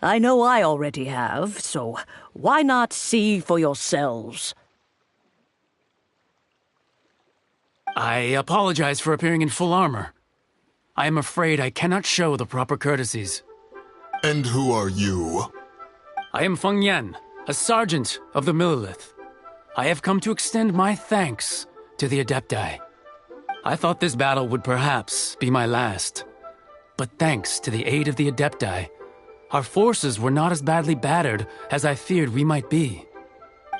I know I already have, so why not see for yourselves?
I apologize for appearing in full armor. I am afraid I cannot show the proper courtesies.
And who are you?
I am Feng Yan, a sergeant of the Millelith. I have come to extend my thanks to the Adepti. I thought this battle would perhaps be my last. But thanks to the aid of the Adepti, our forces were not as badly battered as I feared we might be.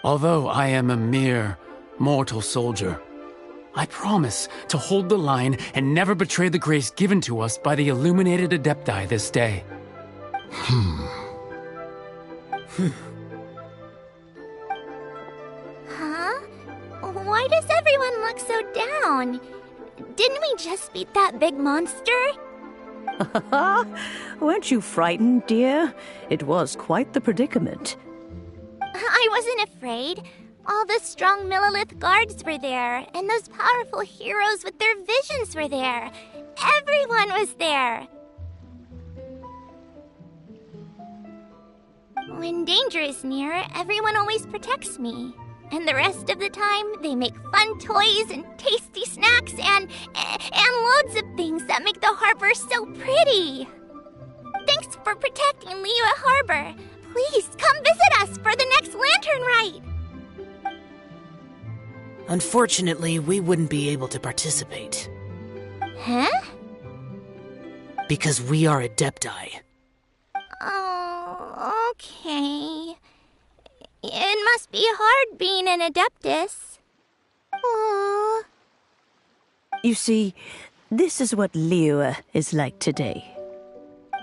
Although I am a mere mortal soldier, I promise to hold the line and never betray the grace given to us by the illuminated Adepti this day.
Huh? Why does everyone look so down? Didn't we just beat that big monster?
Weren't you frightened, dear? It was quite the predicament.
I wasn't afraid. All the strong Millelith guards were there, and those powerful heroes with their visions were there. Everyone was there. When danger is near, everyone always protects me. And the rest of the time, they make fun toys and tasty snacks and loads of things that make the harbor so pretty. Thanks for protecting Liyue Harbor. Please come visit us for the next lantern rite.
Unfortunately, we wouldn't be able to participate.
Huh?
Because we are Adepti.
Oh, okay. It must be hard being an Adeptus. Aww.
You see, this is what Liyue is like today.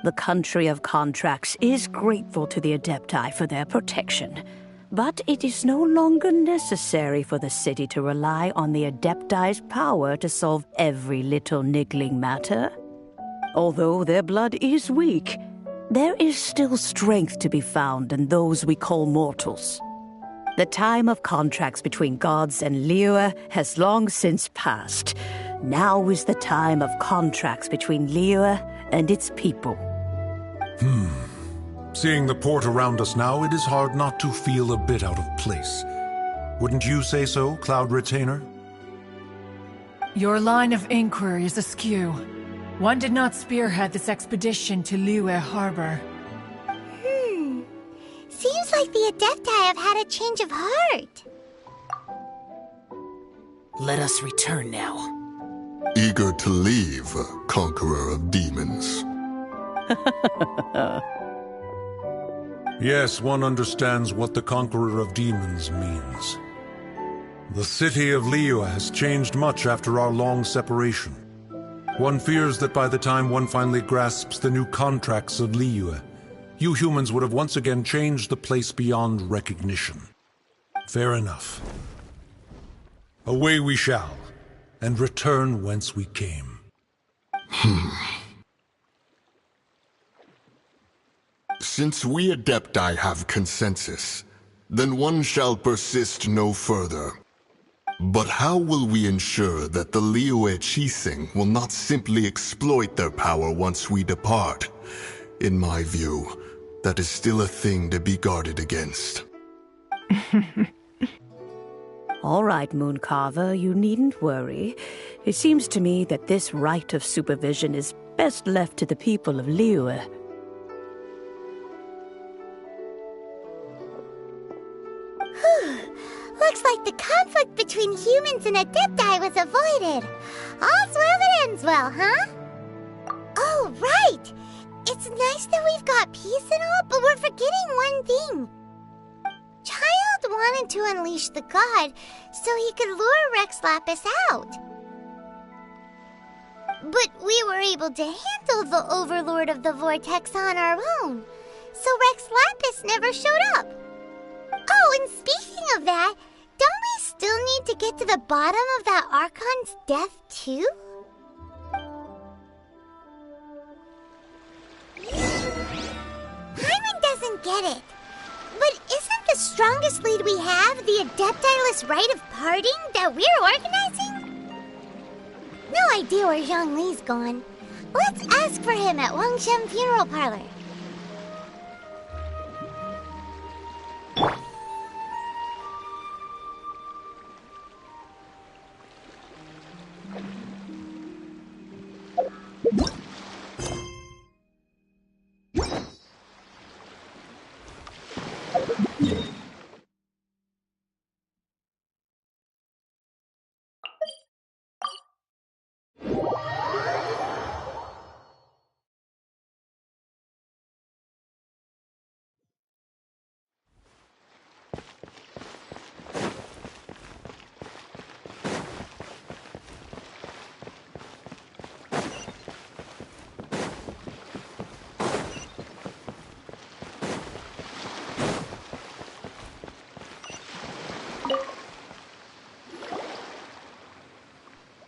The country of contracts is grateful to the Adepti for their protection, but it is no longer necessary for the city to rely on the Adepti's power to solve every little niggling matter. Although their blood is weak, there is still strength to be found in those we call mortals. The time of contracts between gods and Liyue has long since passed. Now is the time of contracts between Liyue and its people.
Seeing the port around us now, it is hard not to feel a bit out of place. Wouldn't you say so, Cloud Retainer?
Your line of inquiry is askew. One did not spearhead this expedition to Liyue Harbor.
Seems like the Adepti have had a change of heart.
Let us return now.
Eager to leave, conqueror of demons.
Yes, one understands what the Conqueror of Demons means. The city of Liyue has changed much after our long separation. One fears that by the time one finally grasps the new contracts of Liyue, you humans would have once again changed the place beyond recognition. Fair enough. Away we shall, and return whence we came.
Since we Adepti have consensus, then one shall persist no further. But how will we ensure that the Liyue Qixing will not simply exploit their power once we depart? In my view, that is still a thing to be guarded against.
All right, Mooncarver, you needn't worry. It seems to me that this right of supervision is best left to the people of Liyue.
Looks like the conflict between humans and Adepti was avoided. All's well that ends well, huh? Oh, right! It's nice that we've got peace and all, but we're forgetting one thing. Child wanted to unleash the god so he could lure Rex Lapis out. But we were able to handle the Overlord of the Vortex on our own, so Rex Lapis never showed up. Oh, and speaking of that, don't we still need to get to the bottom of that Archon's death, too? Hyman doesn't get it. But isn't the strongest lead we have the Adepti-less rite of parting that we're organizing? No idea where Zhongli's gone. Let's ask for him at Wangshen Funeral Parlor.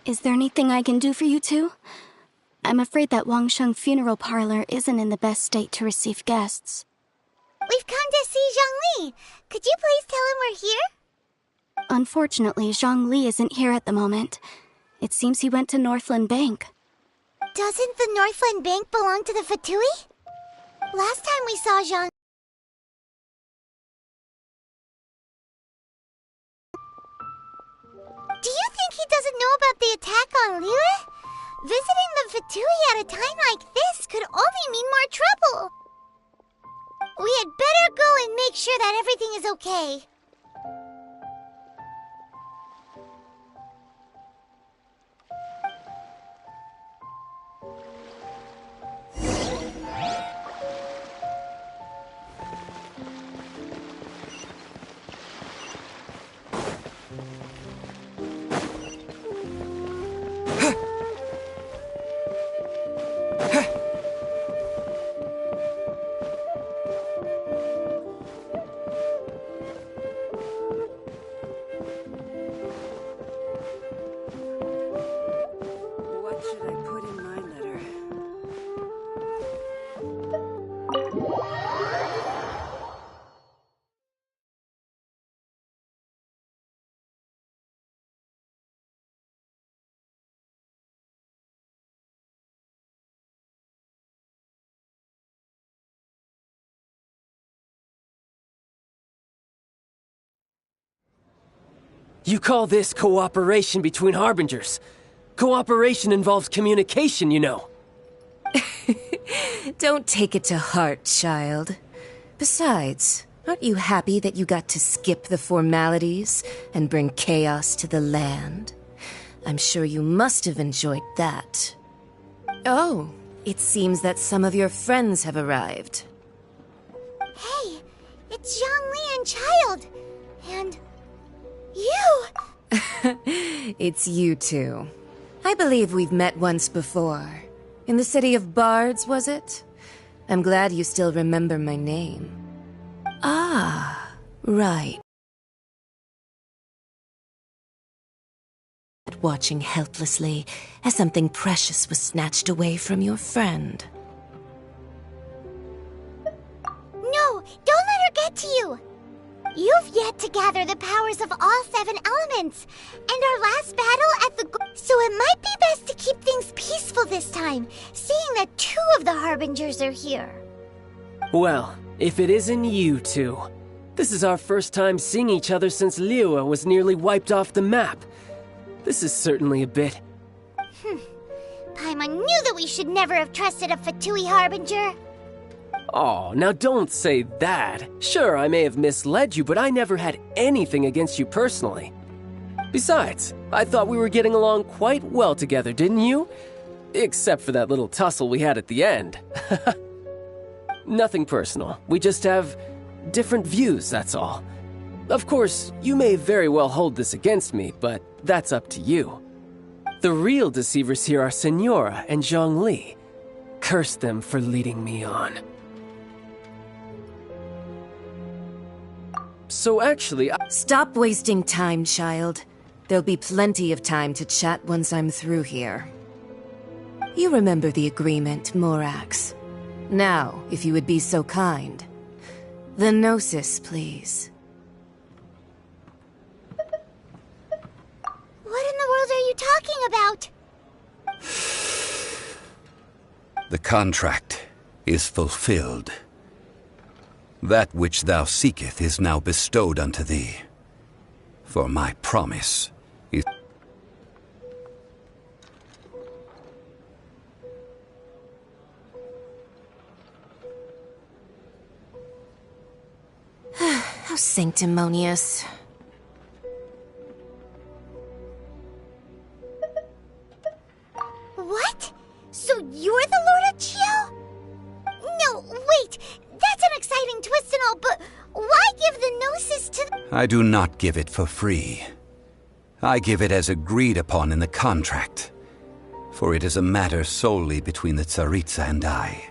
Is there anything I can do for you two? I'm afraid that Wangshen Funeral Parlor isn't in the best state to receive guests.
We've come to see Zhongli. Could you please tell him we're here?
Unfortunately, Zhongli isn't here at the moment. It seems he went to Northland Bank.
Doesn't the Northland Bank belong to the Fatui? Last time we saw Zhong... Do you think he doesn't know about the attack on Liyue? Visiting the Fatui at a time like this could only mean more trouble. We had better go and make sure that everything is okay.
You call this cooperation between Harbingers. Cooperation involves communication, you know.
Don't take it to heart, child. Besides, aren't you happy that you got to skip the formalities and bring chaos to the land? I'm sure you must have enjoyed that. Oh, it seems that some of your friends have arrived.
Hey, it's Zhongli and Child. And you!
It's you two. I believe we've met once before. In the City of Bards, was it? I'm glad you still remember my name. Ah, right. Watching helplessly as something precious was snatched away from your friend.
No, don't let her get to you! You've yet to gather the powers of all 7 elements, and our last battle at the... So it might be best to keep things peaceful this time, seeing that 2 of the Harbingers are here.
Well, if it isn't you two. This is our first time seeing each other since Liyue was nearly wiped off the map. This is certainly a bit...
Paimon knew that we should never have trusted a Fatui Harbinger.
Oh, now don't say that. Sure, I may have misled you, but I never had anything against you personally. Besides, I thought we were getting along quite well together, didn't you? Except for that little tussle we had at the end. Nothing personal. We just have different views, that's all. Of course, you may very well hold this against me, but that's up to you. The real deceivers here are Senora and Zhongli. Curse them for leading me on. So actually,
Stop wasting time, child. There'll be plenty of time to chat once I'm through here. You remember the agreement, Morax. Now, if you would be so kind. The Gnosis, please.
What in the world are you talking about?
The contract is fulfilled. That which thou seeketh is now bestowed unto thee. For my promise is...
How sanctimonious.
What? So you're the Lord of Chio? No, wait! That's an exciting twist and all, but why give the Gnosis to the...
I do not give it for free. I give it as agreed upon in the contract, for it is a matter solely between the Tsaritsa and I.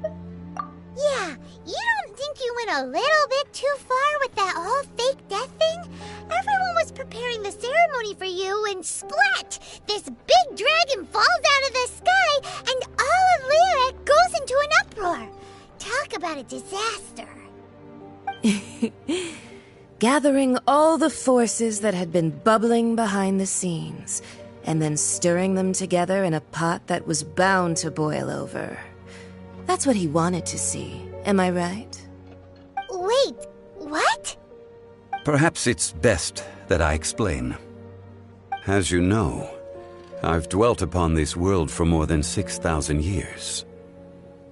Yeah, you don't think you went a little bit too far with that whole fake death thing? Everyone was preparing the ceremony for you, and splat! This big dragon falls out of the sky, and all of Liyue goes into an uproar. Talk about a disaster.
Gathering all the forces that had been bubbling behind the scenes, and then stirring them together in a pot that was bound to boil over. That's what he wanted to see, am I right?
Wait, what?
Perhaps it's best that I explain. As you know, I've dwelt upon this world for more than 6,000 years.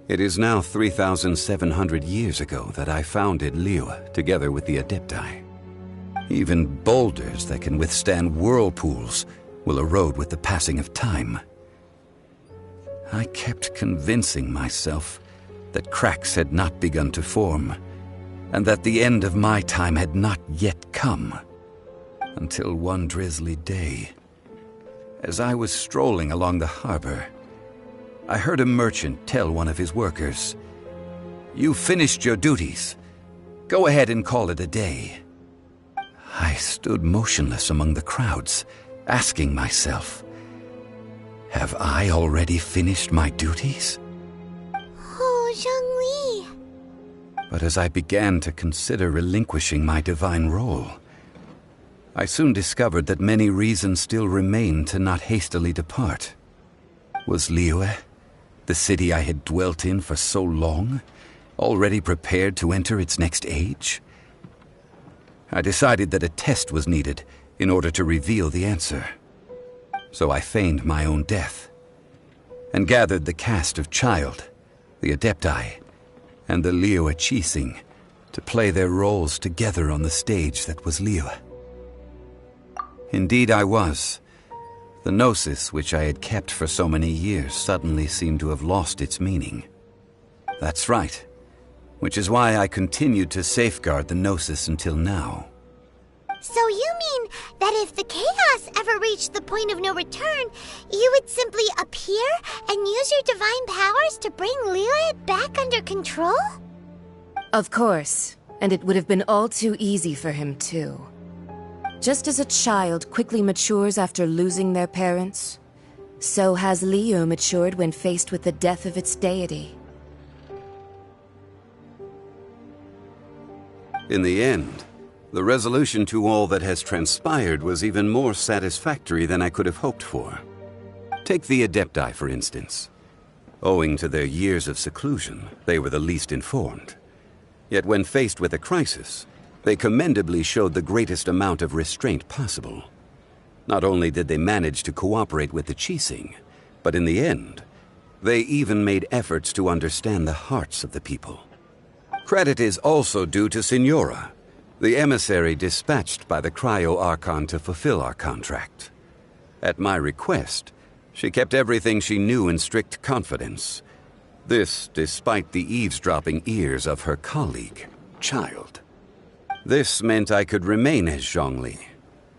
It is now 3,700 years ago that I founded Liyue together with the Adepti. Even boulders that can withstand whirlpools will erode with the passing of time. I kept convincing myself that cracks had not begun to form, and that the end of my time had not yet come. Until one drizzly day, as I was strolling along the harbor, I heard a merchant tell one of his workers, "You finished your duties. Go ahead and call it a day." I stood motionless among the crowds, asking myself, have I already finished my duties?
Oh, Zhongli.
But as I began to consider relinquishing my divine role, I soon discovered that many reasons still remained to not hastily depart. Was Liyue, the city I had dwelt in for so long, already prepared to enter its next age? I decided that a test was needed in order to reveal the answer. So I feigned my own death, and gathered the cast of Child, the Adepti, and the Liyue Qixing to play their roles together on the stage that was Liyue. Indeed I was. The gnosis which I had kept for so many years suddenly seemed to have lost its meaning. That's right, which is why I continued to safeguard the gnosis until now.
So you mean that if the chaos ever reached the point of no return, you would simply appear and use your divine powers to bring Liyue back under control?
Of course, and it would have been all too easy for him too. Just as a child quickly matures after losing their parents, so has Liyue matured when faced with the death of its deity.
In the end, the resolution to all that has transpired was even more satisfactory than I could have hoped for. Take the Adepti, for instance. Owing to their years of seclusion, they were the least informed. Yet when faced with a crisis, they commendably showed the greatest amount of restraint possible. Not only did they manage to cooperate with the Qixing, but in the end, they even made efforts to understand the hearts of the people. Credit is also due to Signora, the emissary dispatched by the Cryo-Archon to fulfill our contract. At my request, she kept everything she knew in strict confidence. This despite the eavesdropping ears of her colleague, Child. This meant I could remain as Zhongli,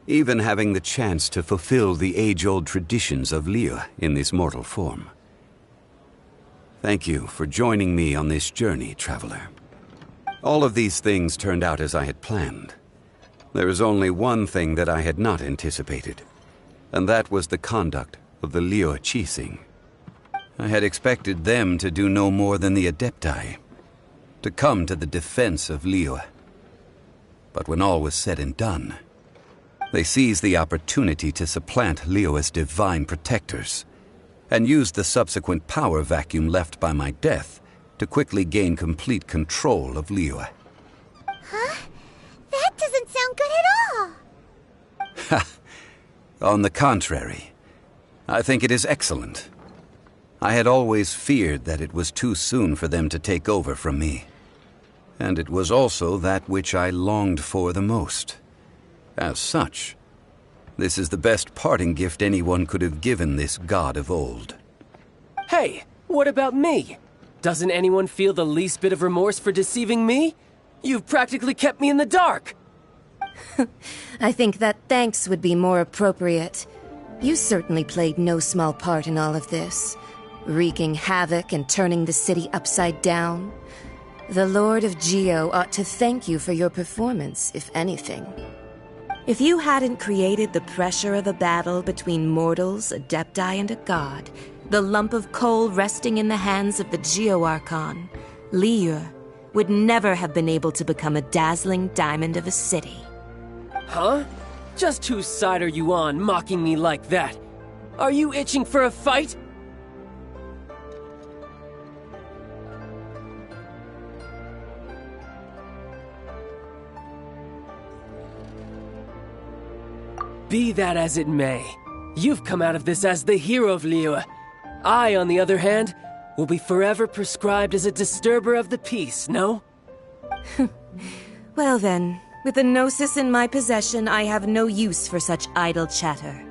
even having the chance to fulfill the age-old traditions of Liyue in this mortal form. Thank you for joining me on this journey, Traveler. All of these things turned out as I had planned. There is only one thing that I had not anticipated, and that was the conduct of the Liyue Qixing. I had expected them to do no more than the Adepti, to come to the defense of Liyue. But when all was said and done, they seized the opportunity to supplant Liyue's divine protectors, and used the subsequent power vacuum left by my death to quickly gain complete control of Liyue.
Huh? That doesn't sound good at all!
Ha! On the contrary, I think it is excellent. I had always feared that it was too soon for them to take over from me. And it was also that which I longed for the most. As such, this is the best parting gift anyone could have given this god of old.
Hey, what about me? Doesn't anyone feel the least bit of remorse for deceiving me? You've practically kept me in the dark!
I think that thanks would be more appropriate. You certainly played no small part in all of this, wreaking havoc and turning the city upside down. The Lord of Geo ought to thank you for your performance, if anything. If you hadn't created the pressure of a battle between mortals, Adepti, and a god, the lump of coal resting in the hands of the Geo-Archon, Liyue, would never have been able to become a dazzling diamond of a city.
Huh? Just whose side are you on, mocking me like that? Are you itching for a fight? Be that as it may, you've come out of this as the hero of Liyue. I, on the other hand, will be forever prescribed as a disturber of the peace, no?
Well then, with the Gnosis in my possession, I have no use for such idle chatter.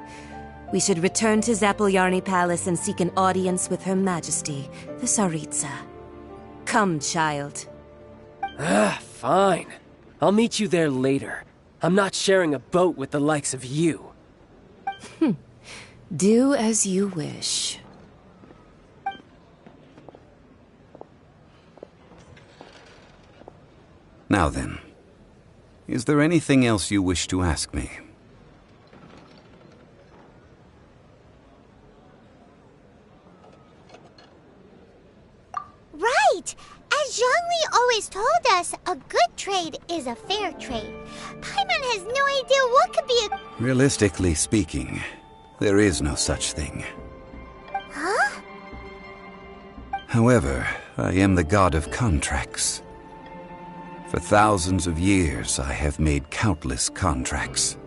We should return to Zapoljarny Palace and seek an audience with Her Majesty, the Tsaritsa. Come, child.
Fine. I'll meet you there later. I'm not sharing a boat with the likes of you.
Do as you wish.
Now then, is there anything else you wish to ask me?
Right! As Zhongli always told us, a good trade is a fair trade. Paimon has no idea what could be a...
Realistically speaking, there is no such thing.
Huh?
However, I am the god of contracts. For thousands of years, I have made countless contracts.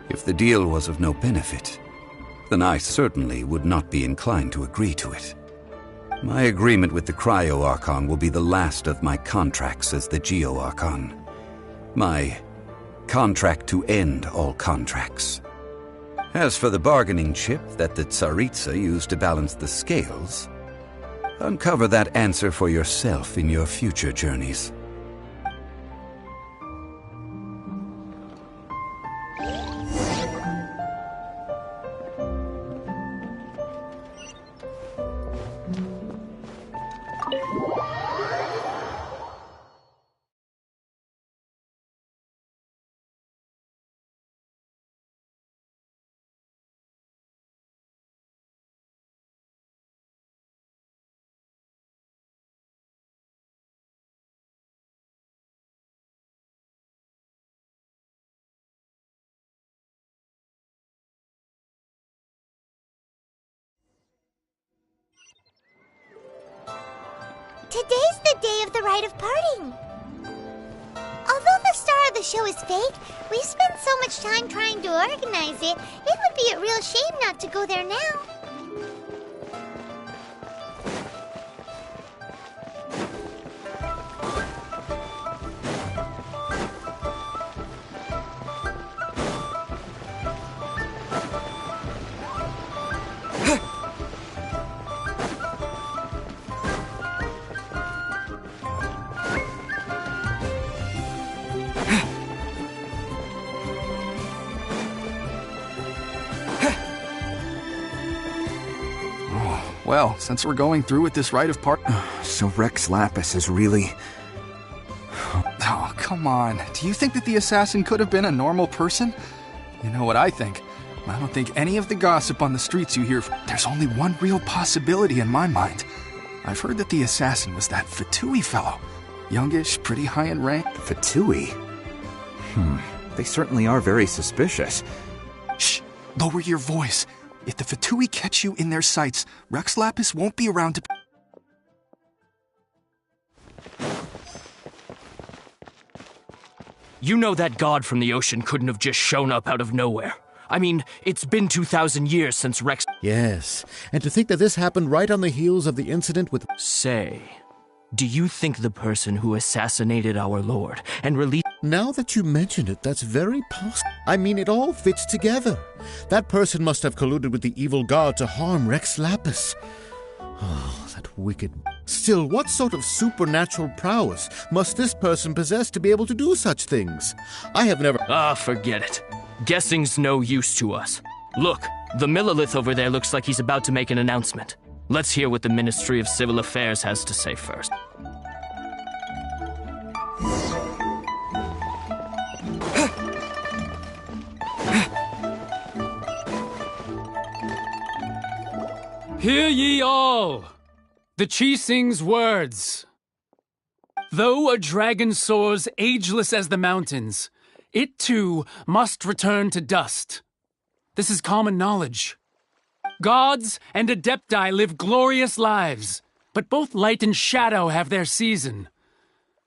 If the deal was of no benefit, then I certainly would not be inclined to agree to it. My agreement with the Cryo-Archon will be the last of my contracts as the Geo-Archon. My contract to end all contracts. As for the bargaining chip that the Tsaritsa used to balance the scales, uncover that answer for yourself in your future journeys.
Today's the day of the rite of parting. Although the star of the show is fake, we've spent so much time trying to organize it, it would be a real shame not to go there now.
Well, since we're going through with this rite of part... So Rex Lapis is really... Oh, come on. Do you think that the assassin could have been a normal person? You know what I think? I don't think any of the gossip on the streets you hear... There's only one real possibility in my mind. I've heard that the assassin was that Fatui fellow. Youngish, pretty high in rank.
Fatui? They certainly are very suspicious.
Shh! Lower your voice. If the Fatui catch you in their sights, Rex Lapis won't be around to...
You know that god from the ocean couldn't have just shown up out of nowhere. I mean, it's been 2,000 years since Rex...
Yes, and to think that this happened right on the heels of the incident with...
Say, do you think the person who assassinated our lord and released...
Now that you mention it, that's very possible. I mean, it all fits together. That person must have colluded with the evil god to harm Rex Lapis. Oh, that wicked... Still, what sort of supernatural prowess must this person possess to be able to do such things? I have never...
forget it. Guessing's no use to us. Look, the Millilith over there looks like he's about to make an announcement. Let's hear what the Ministry of Civil Affairs has to say first.
Hear ye all! The Chising's words. Though a dragon soars ageless as the mountains, it too must return to dust. This is common knowledge. Gods and Adepti live glorious lives, but both light and shadow have their season.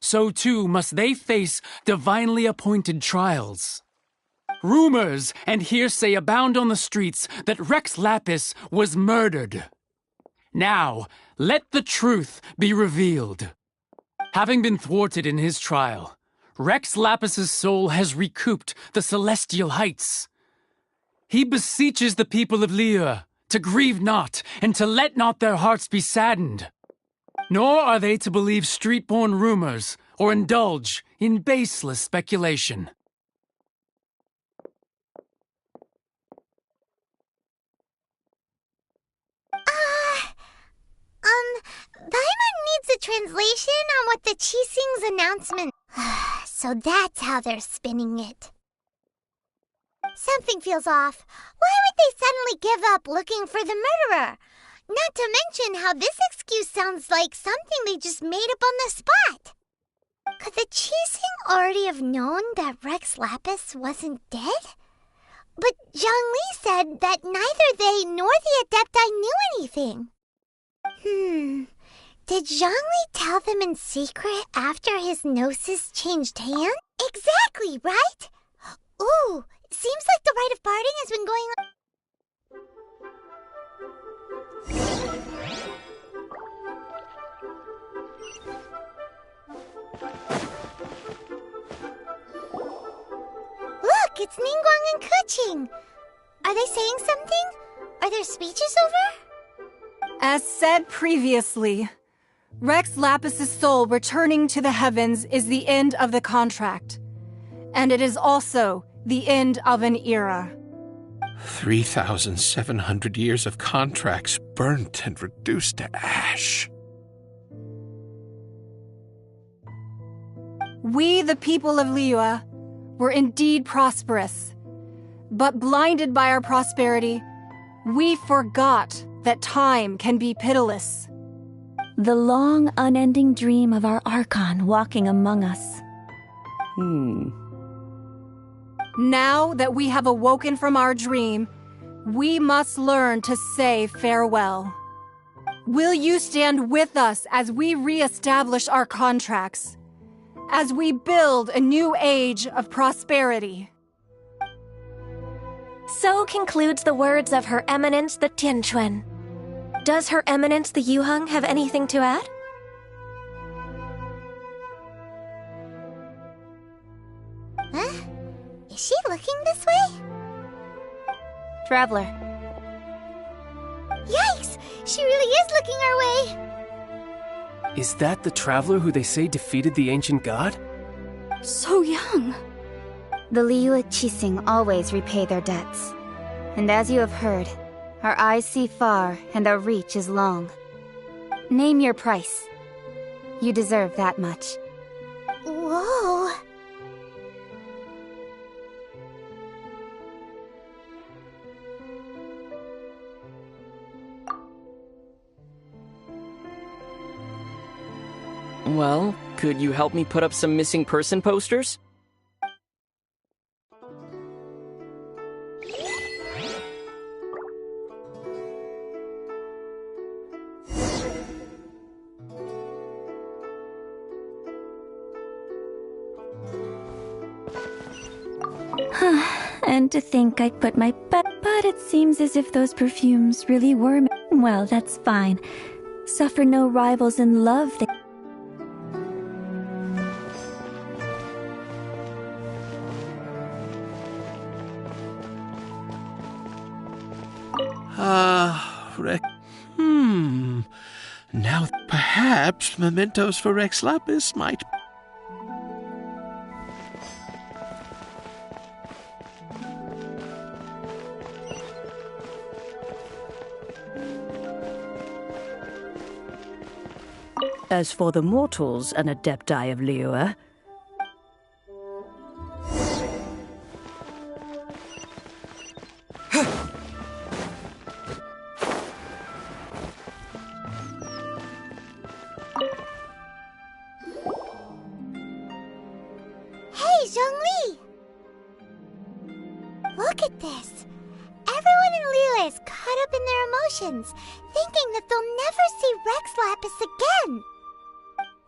So too must they face divinely appointed trials. Rumors and hearsay abound on the streets that Rex Lapis was murdered. Now, let the truth be revealed. Having been thwarted in his trial, Rex Lapis's soul has recouped the celestial heights. He beseeches the people of Liyue to grieve not and to let not their hearts be saddened. Nor are they to believe street-born rumors or indulge in baseless speculation.
Paimon needs a translation on what the Chising's announcement... So that's how they're spinning it. Something feels off. Why would they suddenly give up looking for the murderer? Not to mention how this excuse sounds like something they just made up on the spot. Could the Chising already have known that Rex Lapis wasn't dead? But Zhongli said that neither they nor the Adepti knew anything. Did Zhongli tell them in secret after his gnosis changed hands? Exactly, right? Ooh, seems like the rite of parting has been going on. Look, it's Ningguang and Keqing. Are they saying something? Are their speeches over?
As said previously, Rex Lapis's soul returning to the heavens is the end of the contract. And it is also the end of an era.
3,700 years of contracts burnt and reduced to ash.
We, the people of Liyue, were indeed prosperous. But blinded by our prosperity, we forgot that time can be pitiless.
The long, unending dream of our Archon walking among us.
Now that we have awoken from our dream, we must learn to say farewell. Will you stand with us as we re-establish our contracts? As we build a new age of prosperity?
So concludes the words of Her Eminence the Tianquan. Does Her Eminence the Yuheng have anything to add?
Huh? Is she looking this way?
Traveler.
Yikes! She really is looking our way!
Is that the traveler who they say defeated the ancient god?
So young. The Liyue Qixing always repay their debts. And as you have heard, our eyes see far and our reach is long. Name your price. You deserve that much.
Whoa!
Well, could you help me put up some missing person posters?
And to think I'd put my but it seems as if those perfumes really were. Well, that's fine. Suffer no rivals in love.
Now perhaps mementos for Rex Lapis might...
As for the mortals and adepti of Liyue,
Hey, Zhongli! Look at this. Everyone in Liyue is caught up in their emotions, thinking that they'll never see Rex Lapis again.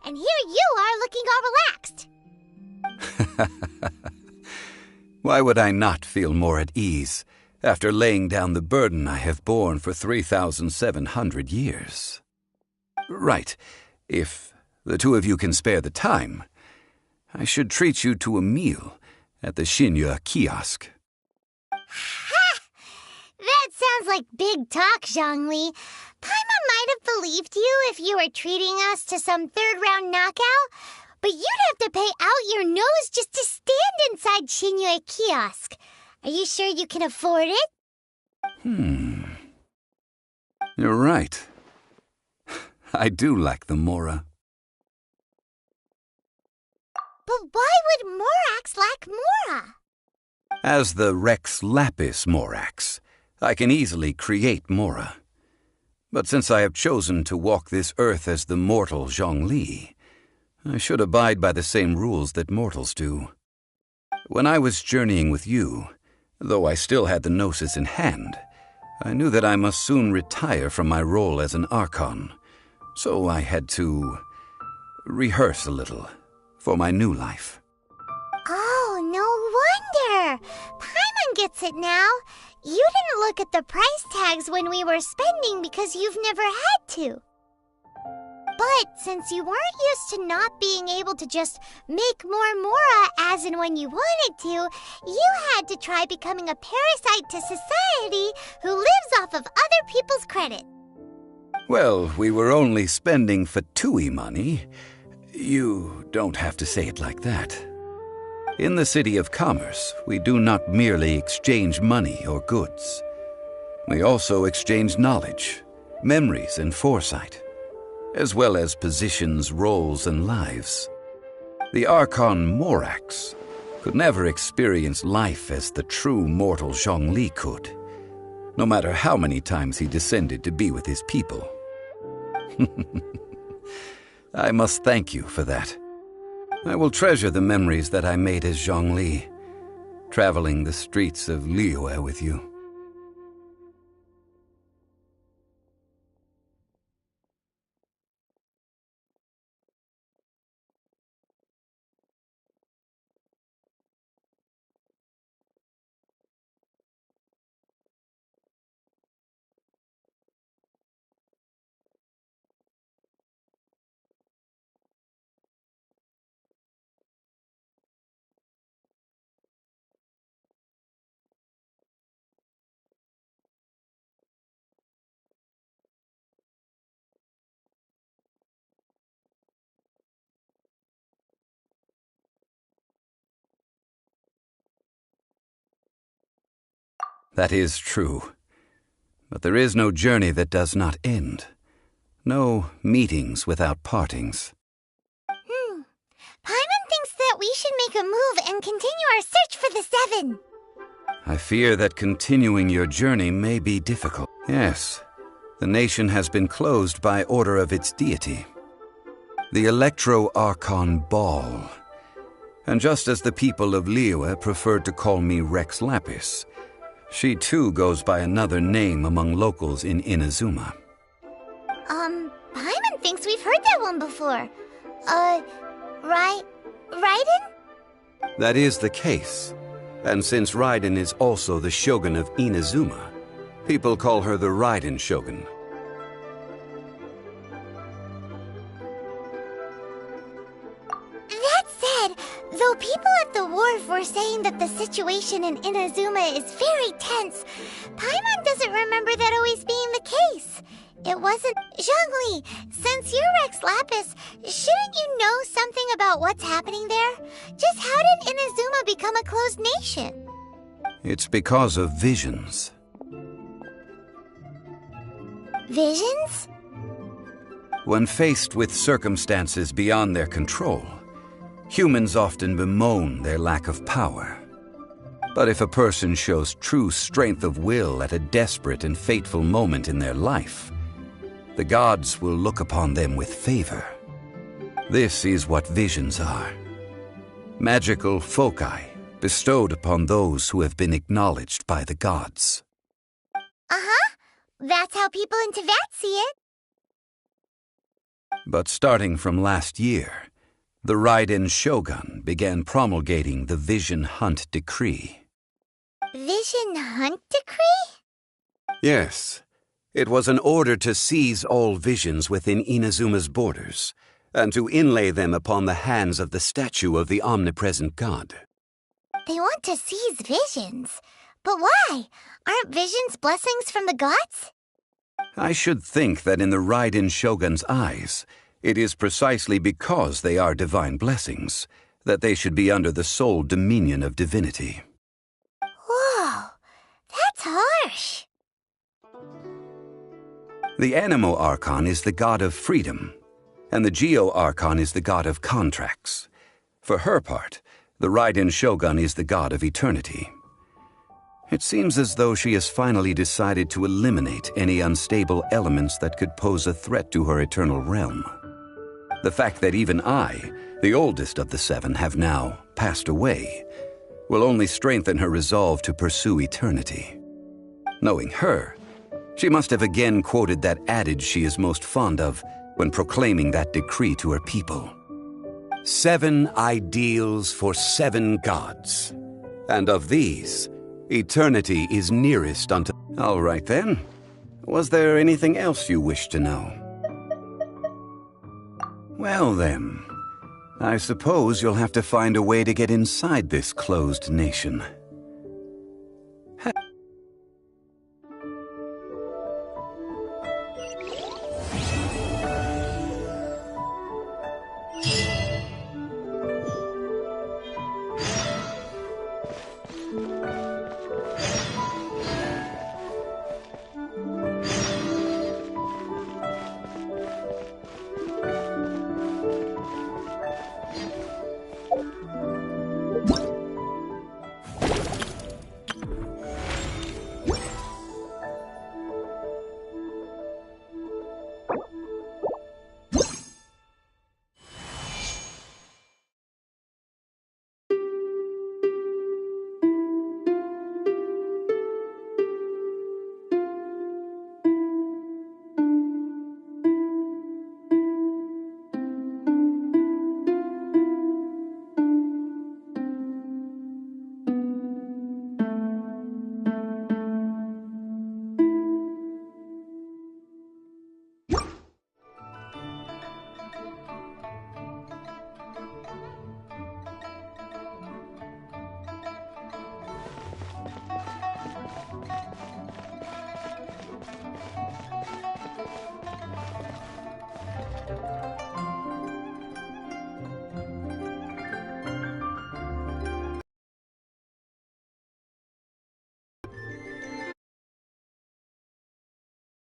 And here you are looking all relaxed.
Why would I not feel more at ease after laying down the burden I have borne for 3,700 years? Right, if the two of you can spare the time, I should treat you to a meal at the Xinyue kiosk.
Ha! That sounds like big talk, Zhongli. Paimon might have believed you if you were treating us to some third-round knockout, but you'd have to pay out your nose just to stand inside Xinyue kiosk. Are you sure you can afford it?
You're right. I do like the Mora.
But why would Morax lack Mora?
As the Rex Lapis Morax, I can easily create Mora. But since I have chosen to walk this earth as the mortal Zhongli, I should abide by the same rules that mortals do. When I was journeying with you, though I still had the Gnosis in hand, I knew that I must soon retire from my role as an Archon, So I had to rehearse a little for my new life.
Oh, no wonder! Paimon gets it now. You didn't look at the price tags when we were spending because you've never had to. But since you weren't used to not being able to just make more mora as and when you wanted to, you had to try becoming a parasite to society who lives off of other people's credit.
Well, we were only spending Fatui money. You don't have to say it like that. In the City of Commerce, we do not merely exchange money or goods. We also exchange knowledge, memories, and foresight, as well as positions, roles, and lives. The Archon Morax could never experience life as the true mortal Zhongli could, no matter how many times he descended to be with his people. I must thank you for that. I will treasure the memories that I made as Zhongli, traveling the streets of Liyue with you. That is true. But there is no journey that does not end. No meetings without partings.
Paimon thinks that we should make a move and continue our search for the Seven.
I fear that continuing your journey may be difficult. Yes, the nation has been closed by order of its deity, the Electro-Archon Ball. And just as the people of Liyue preferred to call me Rex Lapis, she too goes by another name among locals in Inazuma.
Paimon thinks we've heard that one before. Raiden?
That is the case. And since Raiden is also the Shogun of Inazuma, people call her the Raiden Shogun.
That said, though people at the wharf were saying that the situation in Inazuma is very tense, Paimon doesn't remember that always being the case. It wasn't... Zhongli, since you're Rex Lapis, shouldn't you know something about what's happening there? Just how did Inazuma become a closed nation?
It's because of visions.
Visions?
When faced with circumstances beyond their control, humans often bemoan their lack of power. But if a person shows true strength of will at a desperate and fateful moment in their life, the gods will look upon them with favor. This is what visions are. Magical foci bestowed upon those who have been acknowledged by the gods.
That's how people in Teyvat see it.
But starting from last year, the Raiden Shogun began promulgating the Vision Hunt Decree.
Vision Hunt Decree?
Yes. It was an order to seize all visions within Inazuma's borders, and to inlay them upon the hands of the statue of the omnipresent god.
They want to seize visions. But why? Aren't visions blessings from the gods?
I should think that in the Raiden Shogun's eyes, it is precisely because they are divine blessings that they should be under the sole dominion of divinity.
Whoa, that's harsh.
The Animo Archon is the god of freedom, and the Geo Archon is the god of contracts. For her part, the Raiden Shogun is the god of eternity. It seems as though she has finally decided to eliminate any unstable elements that could pose a threat to her eternal realm. The fact that even I, the oldest of the seven, have now passed away, will only strengthen her resolve to pursue eternity. Knowing her, she must have again quoted that adage she is most fond of, when proclaiming that decree to her people. 7 ideals for 7 gods. And of these, eternity is nearest unto... All right then. Was there anything else you wished to know? Well then, I suppose you'll have to find a way to get inside this closed nation.